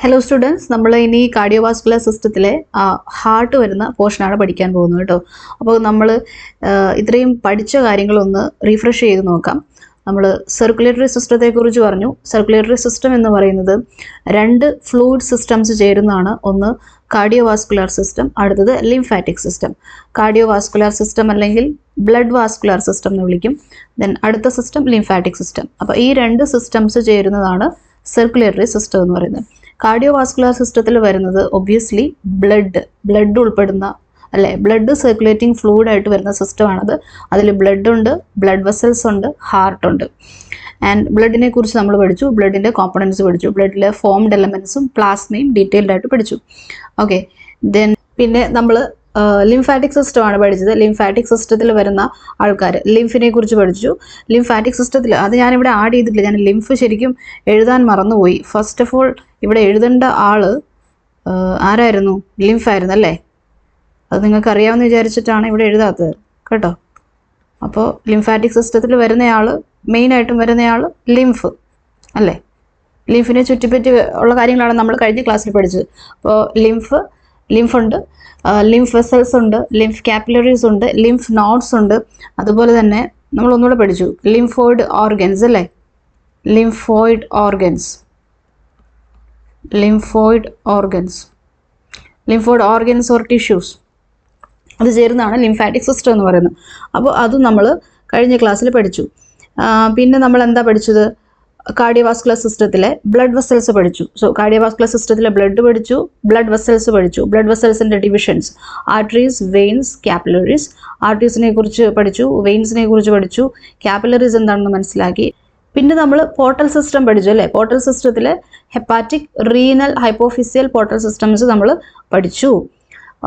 Hello students, നമ്മൾ ഇനി cardiovascular സിസ്റ്റത്തിലെ ഹാർട്ട് വരുന്ന പോർഷനാണ് പഠിക്കാൻ പോകുന്നത് കേട്ടോ. അപ്പോൾ നമ്മൾ ഇത്രയും പഠിച്ച കാര്യങ്ങളൊന്ന് റീഫ്രഷ് ചെയ്ത് നോക്കാം. നമ്മൾ സർക്കുലേറ്ററി സിസ്റ്റത്തെക്കുറിച്ച് പറഞ്ഞു. സർക്കുലേറ്ററി സിസ്റ്റം എന്ന് പറയുന്നത് രണ്ട് ഫ്ലൂയിഡ് സിസ്റ്റംസ് ചേരുന്നതാണ്. ഒന്ന് കാർഡിയോവാസ്കുലർ സിസ്റ്റം, അടുത്തത് ലിംഫാറ്റിക് സിസ്റ്റം. കാർഡിയോവാസ്കുലർ സിസ്റ്റം അല്ലെങ്കിൽ ബ്ലഡ് വാസ്കുലർ സിസ്റ്റം എന്ന് വിളിക്കും. ദെൻ അടുത്ത സിസ്റ്റം ലിംഫാറ്റിക് സിസ്റ്റം. അപ്പോൾ ഈ രണ്ട് സിസ്റ്റംസ് ചേരുന്നതാണ് സർക്കുലേറ്ററി സിസ്റ്റം എന്ന് പറയുന്നത്. കാർഡിയോവാസ്കുലർ സിസ്റ്റത്തിൽ വരുന്നത് ഒബ്വിയസ്ലി ബ്ലഡ് ഉൾപ്പെടുന്ന അല്ലേ, ബ്ലഡ് സർക്കുലേറ്റിംഗ് ഫ്ലൂയിഡ് ആയിട്ട് വരുന്ന സിസ്റ്റമാണത്. അതിൽ ബ്ലഡ് ഉണ്ട്, ബ്ലഡ് വെസൽസ് ഉണ്ട്, ഹാർട്ട് ഉണ്ട്. ആൻഡ് ബ്ലഡിനെ കുറിച്ച് നമ്മൾ പഠിച്ചു, ബ്ലഡിൻ്റെ കോമ്പണൻസ് പഠിച്ചു, ബ്ലഡിലെ ഫോംഡ് എലമെൻസും പ്ലാസ്മയും ഡീറ്റെയിൽഡ് ആയിട്ട് പഠിച്ചു. ഓക്കെ, ദെൻ പിന്നെ നമ്മൾ ലിംഫാറ്റിക് സിസ്റ്റമാണ് പഠിച്ചത്. ലിംഫാറ്റിക് സിസ്റ്റത്തിൽ വരുന്ന ആൾക്കാർ, ലിംഫിനെ കുറിച്ച് പഠിച്ചു. ലിംഫാറ്റിക് സിസ്റ്റത്തിൽ അത് ഞാനിവിടെ ആഡ് ചെയ്തിട്ടില്ല, ഞാൻ ലിംഫ് ശരിക്കും എഴുതാൻ മറന്നുപോയി. ഫസ്റ്റ് ഓഫ് ഓൾ ഇവിടെ എഴുതേണ്ട ആള് ആരായിരുന്നു? ലിംഫായിരുന്നു അല്ലേ? അത് നിങ്ങൾക്ക് അറിയാമെന്ന് വിചാരിച്ചിട്ടാണ് ഇവിടെ എഴുതാത്തത് കേട്ടോ. അപ്പോൾ ലിംഫാറ്റിക് സിസ്റ്റത്തിൽ വരുന്നയാൾ, മെയിനായിട്ടും വരുന്നയാൾ ലിംഫ് അല്ലേ. ലിംഫിനെ ചുറ്റിപ്പറ്റി ഉള്ള കാര്യങ്ങളാണ് നമ്മൾ കഴിഞ്ഞ ക്ലാസ്സിൽ പഠിച്ചത്. അപ്പോൾ ലിംഫുണ്ട്, ലിംഫ് വെസൽസ് ഉണ്ട്, ലിംഫ് കാപ്പിലറീസ് ഉണ്ട്, ലിംഫ് നോഡ്സ് ഉണ്ട്. അതുപോലെ തന്നെ നമ്മൾ ഒന്നുകൂടെ പഠിച്ചു ലിംഫോയിഡ് ഓർഗൻസ് അല്ലേ, ലിംഫോയിഡ് ഓർഗൻസ് ഓർ ടിഷ്യൂസ്, അത് ചേരുന്നതാണ് ലിംഫാറ്റിക് സിസ്റ്റം എന്ന് പറയുന്നത്. അപ്പോൾ അതും നമ്മൾ കഴിഞ്ഞ ക്ലാസ്സിൽ പഠിച്ചു. പിന്നെ നമ്മൾ എന്താ പഠിച്ചത്? കാർഡിയോവാസ്കുലർ സിസ്റ്റത്തിലെ ബ്ലഡ് വെസൽസ് പഠിച്ചു. സോ കാർഡിയോവാസ്കുലർ സിസ്റ്റത്തിലെ ബ്ലഡ് പഠിച്ചു, ബ്ലഡ് വെസൽസ് പഠിച്ചു. ബ്ലഡ് വെസൽസിൻ്റെ ഡിവിഷൻസ് ആർട്ടറീസ്, വെയിൻസ്, കാപ്പിലറീസ്. ആർട്ടറീസിനെ കുറിച്ച് പഠിച്ചു, വെയിൻസിനെ കുറിച്ച് പഠിച്ചു, കാപ്പിലറീസ് എന്താണെന്ന് മനസ്സിലാക്കി. പിന്നെ നമ്മൾ പോർട്ടൽ സിസ്റ്റം പഠിച്ചു അല്ലേ. പോർട്ടൽ സിസ്റ്റത്തിൽ ഹെപ്പാറ്റിക്, റീനൽ, ഹൈപ്പോഫിസിയൽ പോർട്ടൽ സിസ്റ്റംസ് നമ്മൾ പഠിച്ചു.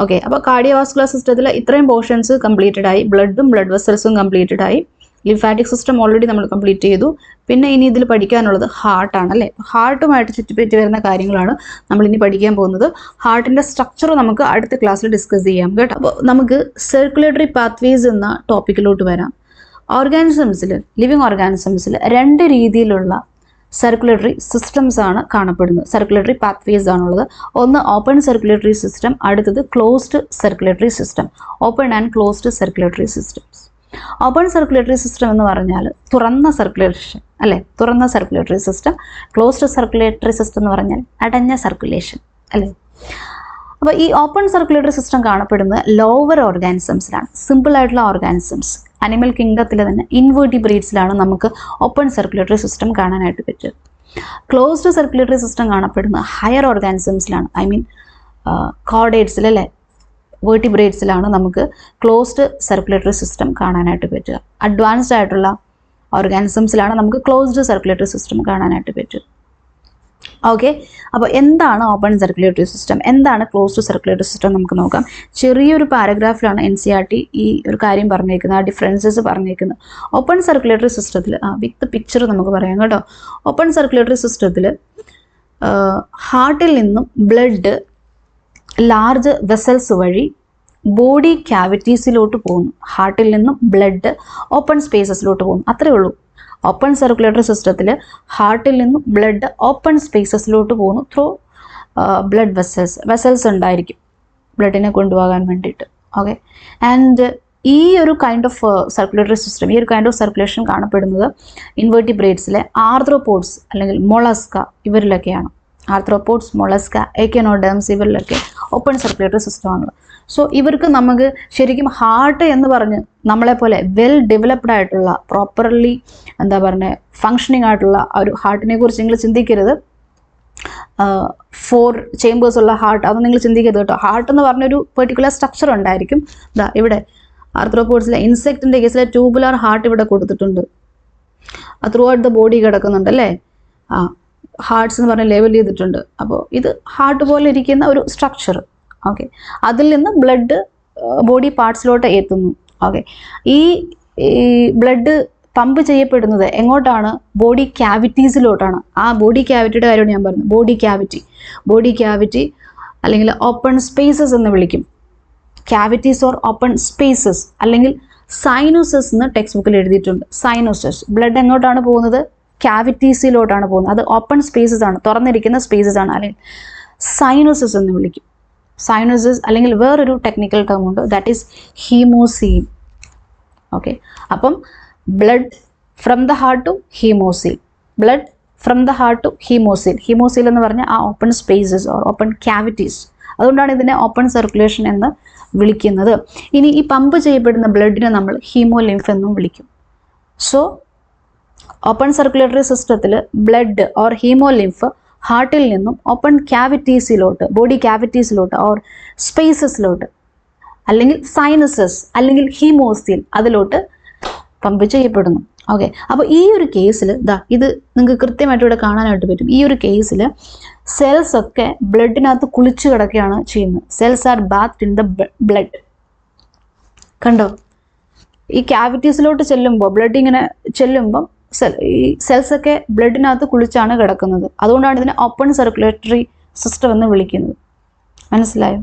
ഓക്കെ, അപ്പോൾ കാർഡിയോവാസ്കുലർ സിസ്റ്റത്തിൽ ഇത്രയും പോർഷൻസ് കംപ്ലീറ്റഡ് ആയി. ബ്ലഡും ബ്ലഡ് വെസൽസും കംപ്ലീറ്റഡ് ആയി. ലിംഫാറ്റിക് സിസ്റ്റം ഓൾറെഡി നമ്മൾ കംപ്ലീറ്റ് ചെയ്തു. പിന്നെ ഇനി ഇതിൽ പഠിക്കാനുള്ളത് ഹാർട്ടാണ് അല്ലേ. ഹാർട്ടുമായിട്ട് ചുറ്റിപ്പറ്റി വരുന്ന കാര്യങ്ങളാണ് നമ്മൾ ഇനി പഠിക്കാൻ പോകുന്നത്. ഹാർട്ടിൻ്റെ സ്ട്രക്ചർ നമുക്ക് അടുത്ത ക്ലാസ്സിൽ ഡിസ്കസ് ചെയ്യാം കേട്ടോ. അപ്പോൾ നമുക്ക് സർക്കുലേറ്ററി പാത്വേസ് എന്ന ടോപ്പിക്കിലോട്ട് വരാം. ലിവിങ് ഓർഗാനിസംസിൽ രണ്ട് രീതിയിലുള്ള സർക്കുലേറ്ററി സിസ്റ്റംസ് ആണ് കാണപ്പെടുന്നത്, സർക്കുലേറ്ററി പാത്വേസ് ആണുള്ളത്. ഒന്ന് ഓപ്പൺ സർക്കുലേറ്ററി സിസ്റ്റം, അടുത്തത് closed circulatory system. Open and closed circulatory systems. Open circulatory system എന്ന് പറഞ്ഞാൽ തുറന്ന സർക്കുലേഷൻ അല്ലേ, തുറന്ന circulatory system. Closed circulatory system എന്ന് പറഞ്ഞാൽ അടഞ്ഞ സർക്കുലേഷൻ അല്ലേ. അപ്പോൾ ഈ ഓപ്പൺ സർക്കുലേറ്ററി സിസ്റ്റം കാണപ്പെടുന്നത് ലോവർ ഓർഗാനിസംസിലാണ്, സിമ്പിൾ ആയിട്ടുള്ള ഓർഗാനിസംസ്. അനിമൽ കിങ്ഡത്തിൽ തന്നെ ഇൻവേർട്ടിബ്രേറ്റ്സിലാണ് നമുക്ക് ഓപ്പൺ സർക്കുലേറ്ററി സിസ്റ്റം കാണാനായിട്ട് പറ്റുക. ക്ലോസ്ഡ് സർക്കുലേറ്ററി സിസ്റ്റം കാണപ്പെടുന്നത് ഹയർ ഓർഗാനിസംസിലാണ്, ഐ മീൻ കോർഡേറ്റ്സിൽ അല്ലേ, വേർട്ടിബ്രേറ്റ്സിലാണ് നമുക്ക് ക്ലോസ്ഡ് സർക്കുലേറ്ററി സിസ്റ്റം കാണാനായിട്ട് പറ്റുക. അഡ്വാൻസ്ഡ് ആയിട്ടുള്ള ഓർഗാനിസംസിലാണ് നമുക്ക് ക്ലോസ്ഡ് സർക്കുലേറ്ററി സിസ്റ്റം കാണാനായിട്ട് പറ്റുക. ഓക്കെ, അപ്പോൾ എന്താണ് ഓപ്പൺ സർക്കുലേറ്ററി സിസ്റ്റം, എന്താണ് ക്ലോസ്ഡ് സർക്കുലേറ്ററി സിസ്റ്റം നമുക്ക് നോക്കാം. ചെറിയൊരു പാരഗ്രാഫിലാണ് NCERT ഈ ഒരു കാര്യം പറഞ്ഞേക്കുന്നത്, ആ ഡിഫറൻസസ് പറഞ്ഞേക്കുന്നത്. ഓപ്പൺ സർക്കുലേറ്ററി സിസ്റ്റത്തിൽ വിത്ത് പിക്ചർ നമുക്ക് പറയാം കേട്ടോ. ഓപ്പൺ സർക്കുലേറ്ററി സിസ്റ്റത്തിൽ ഹാർട്ടിൽ നിന്നും ബ്ലഡ് ലാർജ് വെസൽസ് വഴി ബോഡി ക്യാവിറ്റീസിലോട്ട് പോകുന്നു. ഹാർട്ടിൽ നിന്നും ബ്ലഡ് ഓപ്പൺ സ്പേസസിലോട്ട് പോകുന്നു, അത്രയേ ഉള്ളൂ. ഓപ്പൺ സർക്കുലേറ്ററി സിസ്റ്റത്തിൽ ഹാർട്ടിൽ നിന്നും ബ്ലഡ് ഓപ്പൺ സ്പേസസിലോട്ട് പോകുന്നു ത്രൂ ബ്ലഡ് വെസൽസ് ഉണ്ടായിരിക്കും ബ്ലഡിനെ കൊണ്ടുപോകാൻ വേണ്ടിയിട്ട്. ഓക്കെ, ആൻഡ് ഈ ഒരു കൈൻഡ് ഓഫ് സർക്കുലേറ്ററി സിസ്റ്റം, ഈ ഒരു കൈൻഡ് ഓഫ് സർക്കുലേഷൻ കാണപ്പെടുന്നത് ഇൻവേർട്ടിബ്രേറ്റ്സിലെ ആർത്രോപോഡ്സ് അല്ലെങ്കിൽ മൊളസ്ക ഇവരിലൊക്കെയാണ്. ആർത്രോപോഡ്സ്, മൊളസ്ക, എക്കനോഡേംസ് ഇവരിലൊക്കെ ഓപ്പൺ സർക്കുലേറ്ററി സിസ്റ്റമാണുള്ളത്. സോ ഇവർക്ക് നമുക്ക് ശരിക്കും ഹാർട്ട് എന്ന് പറഞ്ഞ് നമ്മളെപ്പോലെ വെൽ ഡെവലപ്ഡ് ആയിട്ടുള്ള, പ്രോപ്പർലി എന്താ പറയുക, ഫങ്ഷനിങ് ആയിട്ടുള്ള ഒരു ഹാർട്ടിനെ കുറിച്ച് നിങ്ങൾ ചിന്തിക്കരുത്. 4 ചേമ്പേഴ്സ് ഉള്ള ഹാർട്ട് അത് നിങ്ങൾ ചിന്തിക്കരുത് കേട്ടോ. ഹാർട്ട് എന്ന് പറഞ്ഞൊരു പെർട്ടിക്കുലർ സ്ട്രക്ചർ ഉണ്ടായിരിക്കും. ഇതാ ഇവിടെ ആർത്രോപോഡ്സിലെ ഇൻസെക്റ്റിൻ്റെ കേസിലെ ട്യൂബുലാർ ഹാർട്ട് ഇവിടെ കൊടുത്തിട്ടുണ്ട്, ത്രൂ ഔട്ട് ദ ബോഡി കിടക്കുന്നുണ്ട് അല്ലേ. ഹാർട്ട്സ് എന്ന് പറഞ്ഞ് ലേബൽ ചെയ്തിട്ടുണ്ട്. അപ്പോൾ ഇത് ഹാർട്ട് പോലെ ഇരിക്കുന്ന ഒരു സ്ട്രക്ചർ. ഓക്കെ, അതിൽ നിന്ന് ബ്ലഡ് ബോഡി പാർട്സിലോട്ട് എത്തുന്നു. ഓക്കെ, ഈ ബ്ലഡ് പമ്പ് ചെയ്യപ്പെടുന്നത് എങ്ങോട്ടാണ്? ബോഡി ക്യാവിറ്റീസിലോട്ടാണ്. ആ ബോഡി ക്യാവിറ്റിയുടെ കാര്യമാണ് ഞാൻ പറഞ്ഞത്. ബോഡി ക്യാവിറ്റി അല്ലെങ്കിൽ ഓപ്പൺ സ്പേസസ് എന്ന് വിളിക്കും. ക്യാവിറ്റീസ് ഓർ ഓപ്പൺ സ്പേസസ് അല്ലെങ്കിൽ സൈനോസസ് എന്ന് ടെക്സ്റ്റ് ബുക്കിൽ എഴുതിയിട്ടുണ്ട്. സൈനോസസ് ബ്ലഡ് എങ്ങോട്ടാണ് പോകുന്നത്? ക്യാവിറ്റീസിലോട്ടാണ് പോകുന്നത്. അത് ഓപ്പൺ സ്പേസസ് ആണ്, തുറന്നിരിക്കുന്ന സ്പേസസ് ആണ്, അല്ലെങ്കിൽ സൈനസസ് എന്ന് വിളിക്കും. സൈനസസ് അല്ലെങ്കിൽ വേറൊരു ടെക്നിക്കൽ ടേം ഉണ്ട്, ദാറ്റ് ഈസ് ഹീമോസീൽ. ഓക്കെ, അപ്പം blood from the heart to hemocoel, blood from the heart to hemocoel. Hemocoel എന്ന് പറഞ്ഞാൽ ആ open spaces or open cavities, അതുകൊണ്ടാണ് ഇതിനെ ഓപ്പൺ സർക്കുലേഷൻ എന്ന് വിളിക്കുന്നത്. ഇനി ഈ പമ്പ് ചെയ്യപ്പെടുന്ന ബ്ലഡിനെ നമ്മൾ ഹീമോലിംഫ് എന്നും വിളിക്കും. സോ ഓപ്പൺ സർക്കുലേറ്ററി സിസ്റ്റത്തിൽ ബ്ലഡ് ഓർ ഹീമോലിംഫ് ഹാർട്ടിൽ നിന്നും ഓപ്പൺ ക്യാവിറ്റീസിലോട്ട്, ബോഡി ക്യാവിറ്റീസിലോട്ട് ഓർ സ്പേസസിലോട്ട്, അല്ലെങ്കിൽ സൈനസസ് അല്ലെങ്കിൽ ഹീമോസീൽ, അതിലോട്ട് പമ്പ് ചെയ്യപ്പെടുന്നു. ഓക്കെ, അപ്പോൾ ഈ ഒരു കേസിൽ ഇത് നിങ്ങൾക്ക് കൃത്യമായിട്ട് ഇവിടെ കാണാനായിട്ട് പറ്റും. ഈ ഒരു കേസിൽ സെൽസ് ഒക്കെ ബ്ലഡിനകത്ത് കുളിച്ചു കിടക്കുകയാണ് ചെയ്യുന്നത്. Cells are bathed in the blood. കണ്ടോ, ഈ ക്യാവിറ്റീസിലോട്ട് ചെല്ലുമ്പോൾ, ബ്ലഡ് ഇങ്ങനെ ചെല്ലുമ്പം ഈ സെൽസ് ഒക്കെ ബ്ലഡിനകത്ത് കുളിച്ചാണ് കിടക്കുന്നത്. അതുകൊണ്ടാണ് ഇതിനെ ഓപ്പൺ സർക്കുലേറ്ററി സിസ്റ്റം എന്ന് വിളിക്കുന്നത്. മനസ്സിലായോ?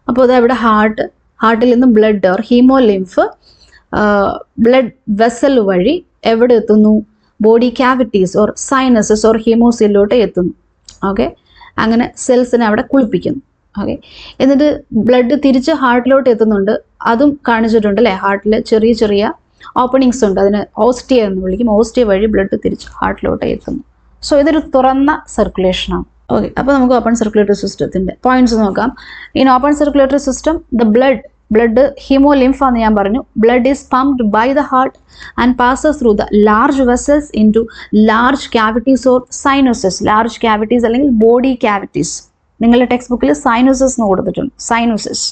അപ്പോൾ അത് ഇവിടെ ഹാർട്ടിൽ നിന്ന് blood or haemolymph blood vessel വഴി എവിടെ എത്തുന്നു? Body cavities or sinuses or ഹീമോസീലിലോട്ട് എത്തുന്നു. ഓക്കെ, അങ്ങനെ സെൽസിനെ അവിടെ കുളിപ്പിക്കുന്നു. ഓക്കെ, എന്നിട്ട് ബ്ലഡ് തിരിച്ച് ഹാർട്ടിലോട്ട് എത്തുന്നുണ്ട്. അതും കാണിച്ചിട്ടുണ്ട് അല്ലേ? ഹാർട്ടിൽ ചെറിയ ചെറിയ ഓപ്പണിങ്സ് ഉണ്ട്, അതിന് ഓസ്റ്റിയ എന്ന് വിളിക്കും. ഓസ്റ്റിയ വഴി ബ്ലഡ് തിരിച്ച് ഹാർട്ടിലോട്ട് എത്തുന്നു. സോ ഇതൊരു തുറന്ന സർക്കുലേഷനാണ്. ഓക്കെ, അപ്പോൾ നമുക്ക് ഓപ്പൺ സർക്കുലേറ്ററി സിസ്റ്റത്തിൻ്റെ പോയിന്റ്സ് നോക്കാം. In open circulatory system the blood hemolymph ആണെന്ന് ഞാൻ പറഞ്ഞു. Blood is pumped by the heart and passes through the large vessels into large cavities or sinuses. Large cavities അല്ലെങ്കിൽ body cavities. നിങ്ങളുടെ text ബുക്കിൽ sinuses എന്ന് കൊടുത്തിട്ടുണ്ട്. Sinuses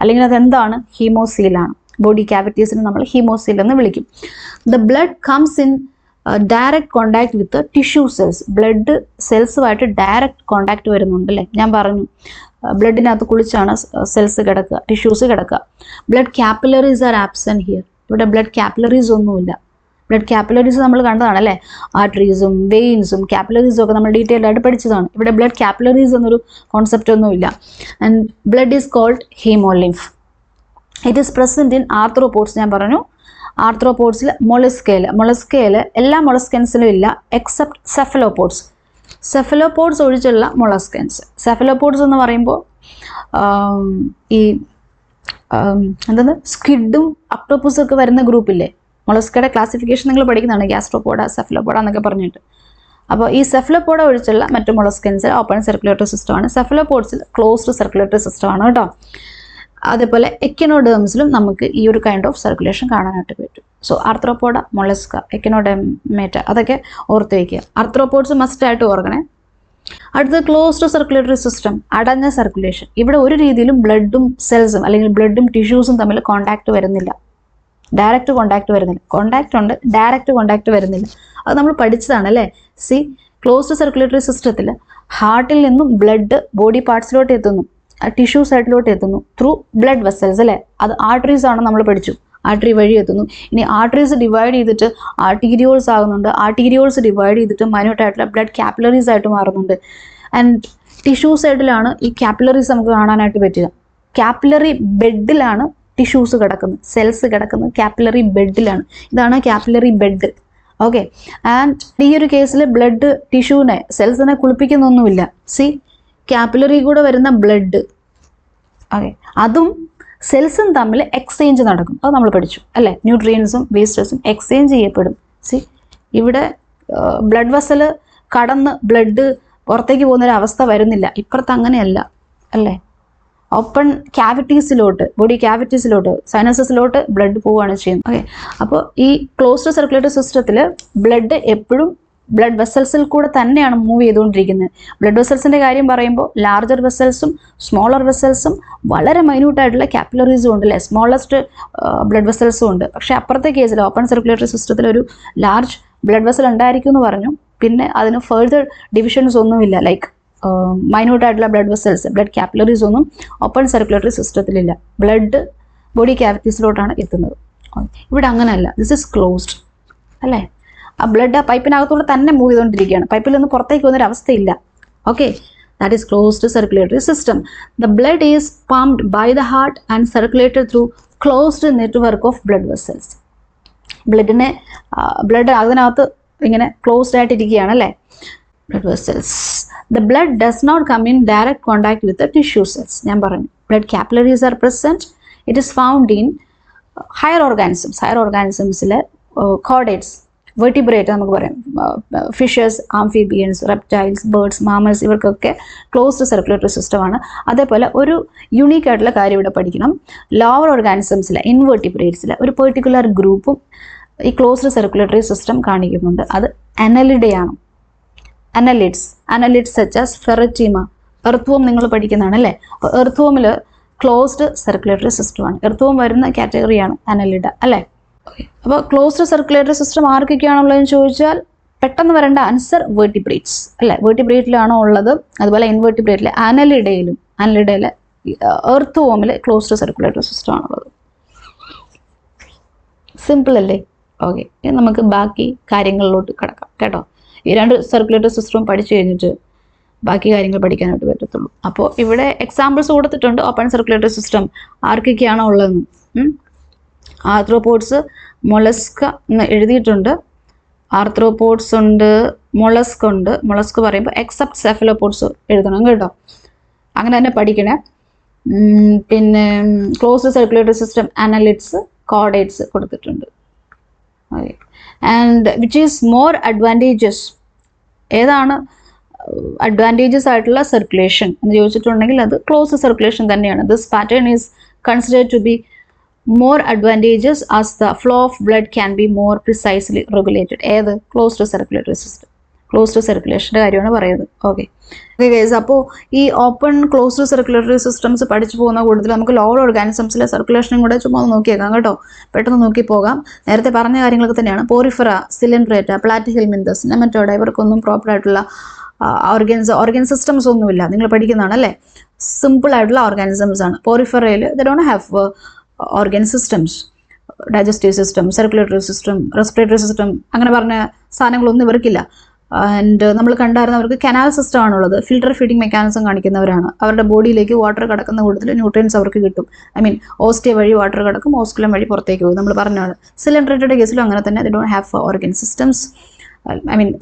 അല്ലെങ്കിൽ അതെന്താണ്? ഹീമോസീലാണ്. ബോഡി ക്യാവിറ്റീസിന് നമ്മൾ ഹീമോസീൽ എന്ന് വിളിക്കും. The blood comes in direct contact with tissue cells. Blood സെൽസുമായിട്ട് ഡയറക്റ്റ് കോണ്ടാക്ട് വരുന്നുണ്ട് അല്ലേ? ഞാൻ പറഞ്ഞു ബ്ലഡിനകത്ത് കുളിച്ചാണ് സെൽസ് കിടക്കുക, ടിഷ്യൂസ് കിടക്കുക. Blood capillaries are absent here. ഇവിടെ ബ്ലഡ് ക്യാപ്പിലറീസ് ഒന്നുമില്ല. ബ്ലഡ് ക്യാപ്പിലറീസ് നമ്മൾ കണ്ടതാണ് അല്ലേ? ആർട്ടറീസും വെയിൻസും ക്യാപ്പിലറീസും ഒക്കെ നമ്മൾ ഡീറ്റെയിൽഡ് ആയിട്ട് പഠിച്ചതാണ്. ഇവിടെ ബ്ലഡ് ക്യാപ്പിലറീസ് എന്നൊരു കോൺസെപ്റ്റ് ഒന്നുമില്ല. And blood is called hemolymph. It is present in arthropods. ഞാൻ പറഞ്ഞു ആർത്രോപോഡ്സിൽ, മൊളസ്കയിൽ എല്ലാ മൊളസ്കൻസിലും ഇല്ല എക്സെപ്റ്റ് സെഫലോപോഡ്സ്. സെഫലോപോഡ്സ് ഒഴിച്ചുള്ള മൊളസ്കൻസ്. സെഫലോപോഡ്സ് എന്ന് പറയുമ്പോൾ ഈ എന്താണ് സ്ക്വിഡും ഒക്ടോപ്പസും ഒക്കെ വരുന്ന ഗ്രൂപ്പില്ലേ? മൊളസ്കയുടെ ക്ലാസിഫിക്കേഷൻ നിങ്ങൾ പഠിക്കുന്നതാണ്, ഗ്യാസ്ട്രോപോഡ, സെഫലോപോഡ എന്നൊക്കെ പറഞ്ഞിട്ട്. അപ്പോൾ ഈ സെഫലോപോഡ ഒഴിച്ചുള്ള മറ്റു മൊളസ്കൻസ് ഓപ്പൺ സർക്കുലേറ്ററി സിസ്റ്റമാണ്. സെഫലോപോഡ്സിൽ ക്ലോസ്ഡ് സർക്കുലേറ്ററി സിസ്റ്റമാണ് കേട്ടോ. അതേപോലെ എക്കിനോഡേംസിലും നമുക്ക് ഈ ഒരു കൈൻഡ് ഓഫ് സർക്കുലേഷൻ കാണാനായിട്ട് പറ്റും. സോ ആർത്രോപോഡ, മൊളസ്ക, എക്കിനോഡെർമേറ്റ അതൊക്കെ ഓർത്ത് വയ്ക്കുക. ആർത്രോപോഡ്സ് മസ്റ്റ് ആയിട്ട് ഓർക്കണേ. അടുത്തത് ക്ലോസ്ഡ് സർക്കുലേറ്ററി സിസ്റ്റം, അടഞ്ഞ സർക്കുലേഷൻ. ഇവിടെ ഒരു രീതിയിലും ബ്ലഡും സെൽസും അല്ലെങ്കിൽ ബ്ലഡും ടിഷ്യൂസും തമ്മിൽ കോണ്ടാക്ട് വരുന്നില്ല, ഡയറക്റ്റ് കോണ്ടാക്ട് വരുന്നില്ല. കോണ്ടാക്ട് ഉണ്ട്, ഡയറക്റ്റ് കോണ്ടാക്ട് വരുന്നില്ല. അത് നമ്മൾ പഠിച്ചതാണ് അല്ലേ? സി, ക്ലോസ്ഡ് സർക്കുലേറ്ററി സിസ്റ്റത്തിൽ ഹാർട്ടിൽ നിന്നും ബ്ലഡ് ബോഡി പാർട്സിലോട്ട് എത്തുന്നു, ടിഷ്യൂ സൈഡിലോട്ട് എത്തുന്നു ത്രൂ ബ്ലഡ് വെസൽസ് അല്ലേ? അത് ആർട്ടറീസ് ആണ് നമ്മൾ പഠിച്ചു. ആർട്ടറി വഴി എത്തുന്നു. ഇനി ആർട്ടറീസ് ഡിവൈഡ് ചെയ്തിട്ട് ആർട്ടീരിയോൾസ് ആകുന്നുണ്ട്. ആർട്ടീരിയോൾസ് ഡിവൈഡ് ചെയ്തിട്ട് മൈന്യൂട്ട് ആയിട്ടുള്ള ബ്ലഡ് ക്യാപ്പിലറീസ് ആയിട്ട് മാറുന്നുണ്ട്. ആൻഡ് ടിഷ്യൂ സൈഡിലാണ് ഈ ക്യാപ്പിലറീസ് നമുക്ക് കാണാനായിട്ട് പറ്റുക. ക്യാപ്പിലറി ബെഡിലാണ് ടിഷ്യൂസ് കിടക്കുന്നത്, സെൽസ് കിടക്കുന്നത് ക്യാപ്പിലറി ബെഡിലാണ്. ഇതാണ് ക്യാപ്പിലറി ബെഡ്. ഓക്കെ, ആൻഡ് ഈ ഒരു കേസിൽ ബ്ലഡ് ടിഷ്യൂവിനെ, സെൽസിനെ കുളിപ്പിക്കുന്നൊന്നുമില്ല. സി, ക്യാപ്പിലറി കൂടെ വരുന്ന ബ്ലഡ്, ഓക്കെ, അതും സെൽസും തമ്മിൽ എക്സ്ചേഞ്ച് നടക്കും. അത് നമ്മൾ പഠിച്ചു അല്ലേ? ന്യൂട്രിയൻസും വേസ്റ്റസും എക്സ്ചേഞ്ച് ചെയ്യപ്പെടും. സി, ഇവിടെ ബ്ലഡ് വെസൽ കടന്ന് ബ്ലഡ് പുറത്തേക്ക് പോകുന്നൊരവസ്ഥ വരുന്നില്ല. ഇപ്പുറത്ത് അങ്ങനെയല്ല അല്ലേ? ഓപ്പൺ ക്യാവിറ്റീസിലോട്ട്, ബോഡി ക്യാവിറ്റീസിലോട്ട്, സൈനസസിലോട്ട് ബ്ലഡ് പോവുകയാണ് ചെയ്യുന്നത്. ഓക്കെ, അപ്പോൾ ഈ ക്ലോസ്ഡ് സർക്കുലേറ്ററി സിസ്റ്റത്തിൽ ബ്ലഡ് എപ്പോഴും ബ്ലഡ് വെസൽസിൽ കൂടെ തന്നെയാണ് മൂവ് ചെയ്തുകൊണ്ടിരിക്കുന്നത്. ബ്ലഡ് വെസൽസിൻ്റെ കാര്യം പറയുമ്പോൾ ലാർജർ വെസൽസും സ്മോളർ വെസൽസും വളരെ മൈന്യൂട്ടായിട്ടുള്ള ക്യാപ്പിലറീസും ഉണ്ട് അല്ലേ? സ്മോളസ്റ്റ് ബ്ലഡ് വെസൽസും ഉണ്ട്. പക്ഷേ അപ്പുറത്തെ കേസിൽ ഓപ്പൺ സർക്കുലേറ്ററി സിസ്റ്റത്തിൽ ഒരു ലാർജ് ബ്ലഡ് വെസൽ ഉണ്ടായിരിക്കും എന്ന് പറഞ്ഞു. പിന്നെ അതിന് ഫെർദർ ഡിവിഷൻസ് ഒന്നുമില്ല, ലൈക്ക് മൈന്യൂട്ടായിട്ടുള്ള ബ്ലഡ് വെസൽസ്, ബ്ലഡ് ക്യാപ്പിലറീസ് ഒന്നും ഓപ്പൺ സർക്കുലേറ്ററി സിസ്റ്റത്തിലില്ല. ബ്ലഡ് ബോഡി ക്യാവിറ്റീസിലോട്ടാണ് എത്തുന്നത്. ഇവിടെ അങ്ങനെയല്ല, ദിസ് ഇസ് ക്ലോസ്ഡ് അല്ലേ? ആ ബ്ലഡ് ആ പൈപ്പിനകത്തൂടെ തന്നെ മൂവ് ചെയ്തുകൊണ്ടിരിക്കുകയാണ്. പൈപ്പിൽ നിന്ന് പുറത്തേക്ക് പോകുന്നൊരവസ്ഥയില്ല. Okay, that is closed circulatory system. The blood is pumped by the heart and circulated through closed network of blood vessels. Blood അതിനകത്ത് ഇങ്ങനെ ക്ലോസ്ഡ് ആയിട്ടിരിക്കുകയാണ് അല്ലേ. Blood vessels, the blood does not come in direct contact with the tissue cells. ഞാൻ പറഞ്ഞു blood capillaries are present. It is found in higher ഓർഗാനിസംസിലെ chordates, vertebrate നമുക്ക് പറയാം, fishes, amphibians, reptiles, birds, mammals, ഇവർക്കൊക്കെ closed circulatory സിസ്റ്റമാണ്. അതേപോലെ ഒരു unique ആയിട്ടുള്ള കാര്യം ഇവിടെ പഠിക്കണം. ലോവർ ഓർഗാനിസംസിലെ ഇൻവെർട്ടിബ്രേറ്റ്സിലെ ഒരു പെർട്ടിക്കുലർ ഗ്രൂപ്പും ഈ ക്ലോസ്ഡ് സർക്കുലേറ്ററി സിസ്റ്റം കാണിക്കുന്നുണ്ട്. അത് അനലിഡയാണ്. Annelids such as pheretima. Earthworm നിങ്ങൾ പഠിക്കുന്നതാണ് അല്ലേ. അപ്പോൾ എർത്ത് വോമിൽ ക്ലോസ്ഡ് സർക്കുലേറ്ററി സിസ്റ്റമാണ്. എർത്ത് വോം വരുന്ന കാറ്റഗറിയാണ് അനലിഡ അല്ലേ. അപ്പോൾ ക്ലോസ്ഡ് സർക്കുലേറ്ററി സിസ്റ്റം ആർക്കൊക്കെയാണുള്ളതെന്ന് ചോദിച്ചാൽ പെട്ടെന്ന് വരേണ്ട ആൻസർ വെർട്ടിബ്രേറ്റ്സ് അല്ലേ. വെർട്ടിബ്രേറ്റിലാണോ ഉള്ളത്. അതുപോലെ ഇൻവെർട്ടിബ്രേറ്റിലെ അനലിഡയിലെ എർത്ത് വോമിൽ ക്ലോസ്ഡ് സർക്കുലേറ്ററി സിസ്റ്റം ആണുള്ളത്. സിമ്പിൾ അല്ലേ. ഓക്കെ, ഇനി നമുക്ക് ബാക്കി കാര്യങ്ങളിലോട്ട് കിടക്കാം കേട്ടോ. ഈ 2 സർക്കുലേറ്ററി സിസ്റ്റവും പഠിച്ചു കഴിഞ്ഞിട്ട് ബാക്കി കാര്യങ്ങൾ പഠിക്കാനായിട്ട് പറ്റത്തുള്ളൂ. അപ്പോൾ ഇവിടെ എക്സാമ്പിൾസ് കൊടുത്തിട്ടുണ്ട്. ഓപ്പൺ സർക്കുലേറ്ററി സിസ്റ്റം ആർക്കൊക്കെയാണോ ഉള്ളതെന്ന്. ആർത്രോപോഡ്സ്, മൊളസ്ക എന്ന് എഴുതിയിട്ടുണ്ട്. ആർത്രോപോഡ്സ് ഉണ്ട്, മൊളസ്ക് ഉണ്ട്. മൊളസ്ക് പറയുമ്പോൾ എക്സെപ്റ്റ് സെഫലോപോഡ്സ് എഴുതണം കേട്ടോ. അങ്ങനെ തന്നെ പഠിക്കണേ. പിന്നെ closed circulatory system annelids, chordates കൊടുത്തിട്ടുണ്ട്. And which is more advantages, ഏതാണ് അഡ്വാൻറ്റേജസ് ആയിട്ടുള്ള സർക്കുലേഷൻ എന്ന് ചോദിച്ചിട്ടുണ്ടെങ്കിൽ അത് ക്ലോസ്ഡ് സർക്കുലേഷൻ തന്നെയാണ്. This pattern is considered to be more advantageous as the flow of blood can be more precisely regulated. ഏത് closed circulatory system, closed സർക്കുലേഷൻ്റെ കാര്യമാണ് പറയുന്നത്. Okay guys, അപ്പോൾ ഈ ഓപ്പൺ ക്ലോസ്ഡ് സർക്കുലേറ്ററി സിസ്റ്റംസ് പഠിച്ചു പോകുന്ന കൂട്ടത്തിൽ നമുക്ക് ലോവർ ഓർഗാനിസംസിലെ സർക്കുലേഷനും കൂടെ ചുമ്മാ ഒന്ന് നോക്കിയേക്കാം കേട്ടോ. പെട്ടെന്ന് നോക്കി പോകാം. നേരത്തെ പറഞ്ഞ കാര്യങ്ങളൊക്കെ തന്നെയാണ്. പോറിഫെറ, സിലിൻഡ്രേറ്റ, പ്ലാറ്റിഹെൽമിന്തസ്, നെമറ്റോഡ, ഇവർക്കൊന്നും പ്രോപ്പറായിട്ടുള്ള ഓർഗൻ സിസ്റ്റംസ് ഒന്നുമില്ല. നിങ്ങൾ പഠിക്കുന്നതാണ് അല്ലേ. സിമ്പിൾ ആയിട്ടുള്ള ഓർഗാനിസംസ് ആണ്. പോറിഫെറയിൽ they don't have organ systems, digestive system, circulatory system, respiratory system, അങ്ങനെ പറഞ്ഞ സാധനങ്ങളൊന്നും ഇവർക്കില്ല. ആൻഡ് നമ്മൾ കണ്ടായിരുന്നവർക്ക് കനാൽ സിസ്റ്റം ആണുള്ളത്. ഫിൽട്ടർ ഫീഡിങ് മെക്കാനിസം കാണിക്കുന്നവരാണ്. അവരുടെ ബോഡിയിലേക്ക് വാട്ടർ കടക്കുന്ന കൂടുതൽ ന്യൂട്രിയൻസ് അവർക്ക് കിട്ടും. ഓസ്റ്റിയ വഴി വാട്ടർ കടക്കും, ഓസ്കുലം വഴി പുറത്തേക്ക് പോകും. നമ്മൾ പറഞ്ഞാണ്. സിലിൻഡ്രേറ്റയുടെ കേസിലും അങ്ങനെ തന്നെ. They don't have organ systems.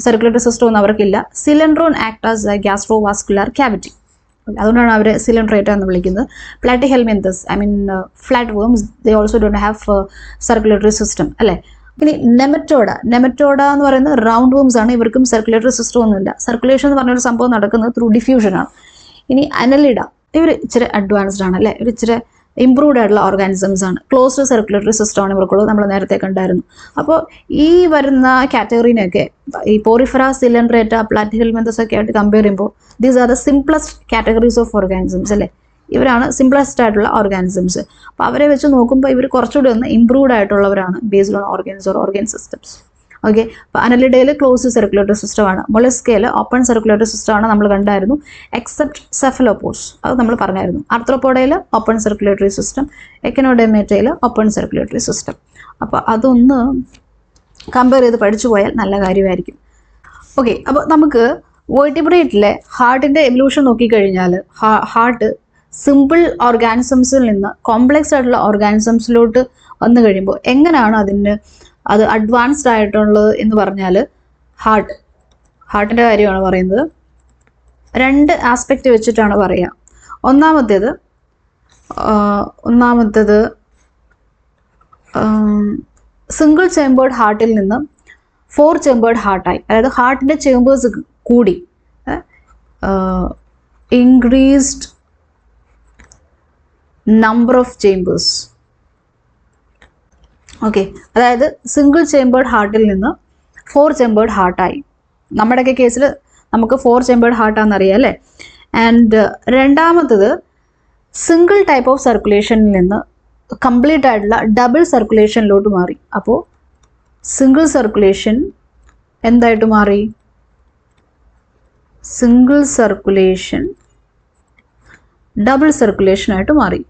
Circulatory system ഒന്നും അവർക്കില്ല. Coelenteron act as a gastrovascular cavity. അതുകൊണ്ടാണ് അവർ സിലിൻഡ്രേറ്റ എന്ന് വിളിക്കുന്നത്. Platyhelminthes, flat worms, they also don't have circulatory system അല്ലേ. ഇനി നെമറ്റോഡ എന്ന് പറയുന്നത് റൗണ്ട് വേംസ് ആണ്. ഇവർക്കും സർക്കുലേറ്ററി സിസ്റ്റം ഒന്നുമില്ല. സർക്കുലേഷൻ എന്ന് പറഞ്ഞൊരു സംഭവം നടക്കുന്നത് ത്രൂ ഡിഫ്യൂഷൻ ആണ്. ഇനി അനലിഡ, ഇവർ ഇച്ചിരി അഡ്വാൻസ്ഡ് ആണ് അല്ലേ. ഇവർ ഇച്ചിരി ഇംപ്രൂവ്ഡ് ആയിട്ടുള്ള ഓർഗാനിസംസ് ആണ്. ക്ലോസ്ഡ് സർക്കുലേറ്ററി സിസ്റ്റം ആണ് ഇവർക്കുള്ളത്. നമ്മൾ നേരത്തെ കണ്ടായിരുന്നു. അപ്പോൾ ഈ വരുന്ന കാറ്റഗറീനെയൊക്കെ ഈ പോറിഫെറ, സിലിൻഡ്രേറ്റ, പ്ലാറ്റിഹെൽമിന്തസ് ഒക്കെ ആയിട്ട് കമ്പയർ ചെയ്യുമ്പോൾ these are the simplest categories of organisms അല്ലേ. ഇവരാണ് സിംപ്ലസ്റ്റ് ആയിട്ടുള്ള ഓർഗാനിസംസ്. അപ്പോൾ അവരെ വെച്ച് നോക്കുമ്പോൾ ഇവർ കുറച്ചുകൂടി ഒന്ന് ഇംപ്രൂവ്ഡ് ആയിട്ടുള്ളവരാണ് based on organs or organ systems. Okay, അപ്പോൾ അനലിഡയിൽ ക്ലോസ്ഡ് സർക്കുലേറ്ററി സിസ്റ്റമാണ്. മൊളസ്കയിൽ ഓപ്പൺ സർക്കുലേറ്ററി സിസ്റ്റമാണ് നമ്മൾ കണ്ടായിരുന്നു. എക്സെപ്റ്റ് സെഫലോപോഡ്സ്, അത് നമ്മൾ പറഞ്ഞായിരുന്നു. ആർത്രോപോഡയിൽ ഓപ്പൺ സർക്കുലേറ്ററി സിസ്റ്റം, എക്കനോഡെർമേറ്റയിൽ ഓപ്പൺ സർക്കുലേറ്ററി സിസ്റ്റം. അപ്പോൾ അതൊന്ന് കമ്പയർ ചെയ്ത് പഠിച്ചു പോയാൽ നല്ല കാര്യമായിരിക്കും. ഓക്കെ, അപ്പോൾ നമുക്ക് വെർട്ടിബ്രേറ്റിലെ ഹാർട്ടിൻ്റെ എവല്യൂഷൻ നോക്കിക്കഴിഞ്ഞാൽ ഹാർട്ട് സിമ്പിൾ ഓർഗാനിസംസിൽ നിന്ന് കോംപ്ലെക്സ് ആയിട്ടുള്ള ഓർഗാനിസംസിലോട്ട് വന്നു കഴിയുമ്പോൾ എങ്ങനെയാണ് അത് അഡ്വാൻസ്ഡ് ആയിട്ടുള്ളത് എന്ന് പറഞ്ഞാൽ ഹാർട്ടിൻ്റെ കാര്യമാണ് പറയുന്നത്. 2 ആസ്പെക്റ്റ് വെച്ചിട്ടാണ് പറയുക. ഒന്നാമത്തേത് സിംഗിൾ ചേമ്പേർഡ് ഹാർട്ടിൽ നിന്ന് 4 ചേമ്പേർഡ് ഹാർട്ടായി. അതായത് ഹാർട്ടിൻ്റെ ചേമ്പേഴ്സ് കൂടി, increased number of chambers. Okay, അതായത് സിംഗിൾ ചേമ്പേർഡ് ഹാർട്ടിൽ നിന്ന് 4 ചേമ്പേർഡ് ഹാർട്ടായി. നമ്മുടെയൊക്കെ കേസിൽ നമുക്ക് 4 ചേമ്പേർഡ് ഹാർട്ടാണെന്നറിയാം അല്ലേ. ആൻഡ് രണ്ടാമത്തത് സിംഗിൾ ടൈപ്പ് ഓഫ് സർക്കുലേഷനിൽ നിന്ന് കംപ്ലീറ്റ് ആയിട്ടുള്ള ഡബിൾ സർക്കുലേഷനിലോട്ട് മാറി. അപ്പോൾ സിംഗിൾ സർക്കുലേഷൻ എന്തായിട്ട് മാറി? സിംഗിൾ സർക്കുലേഷൻ ഡബിൾ സർക്കുലേഷനായിട്ട് മാറി.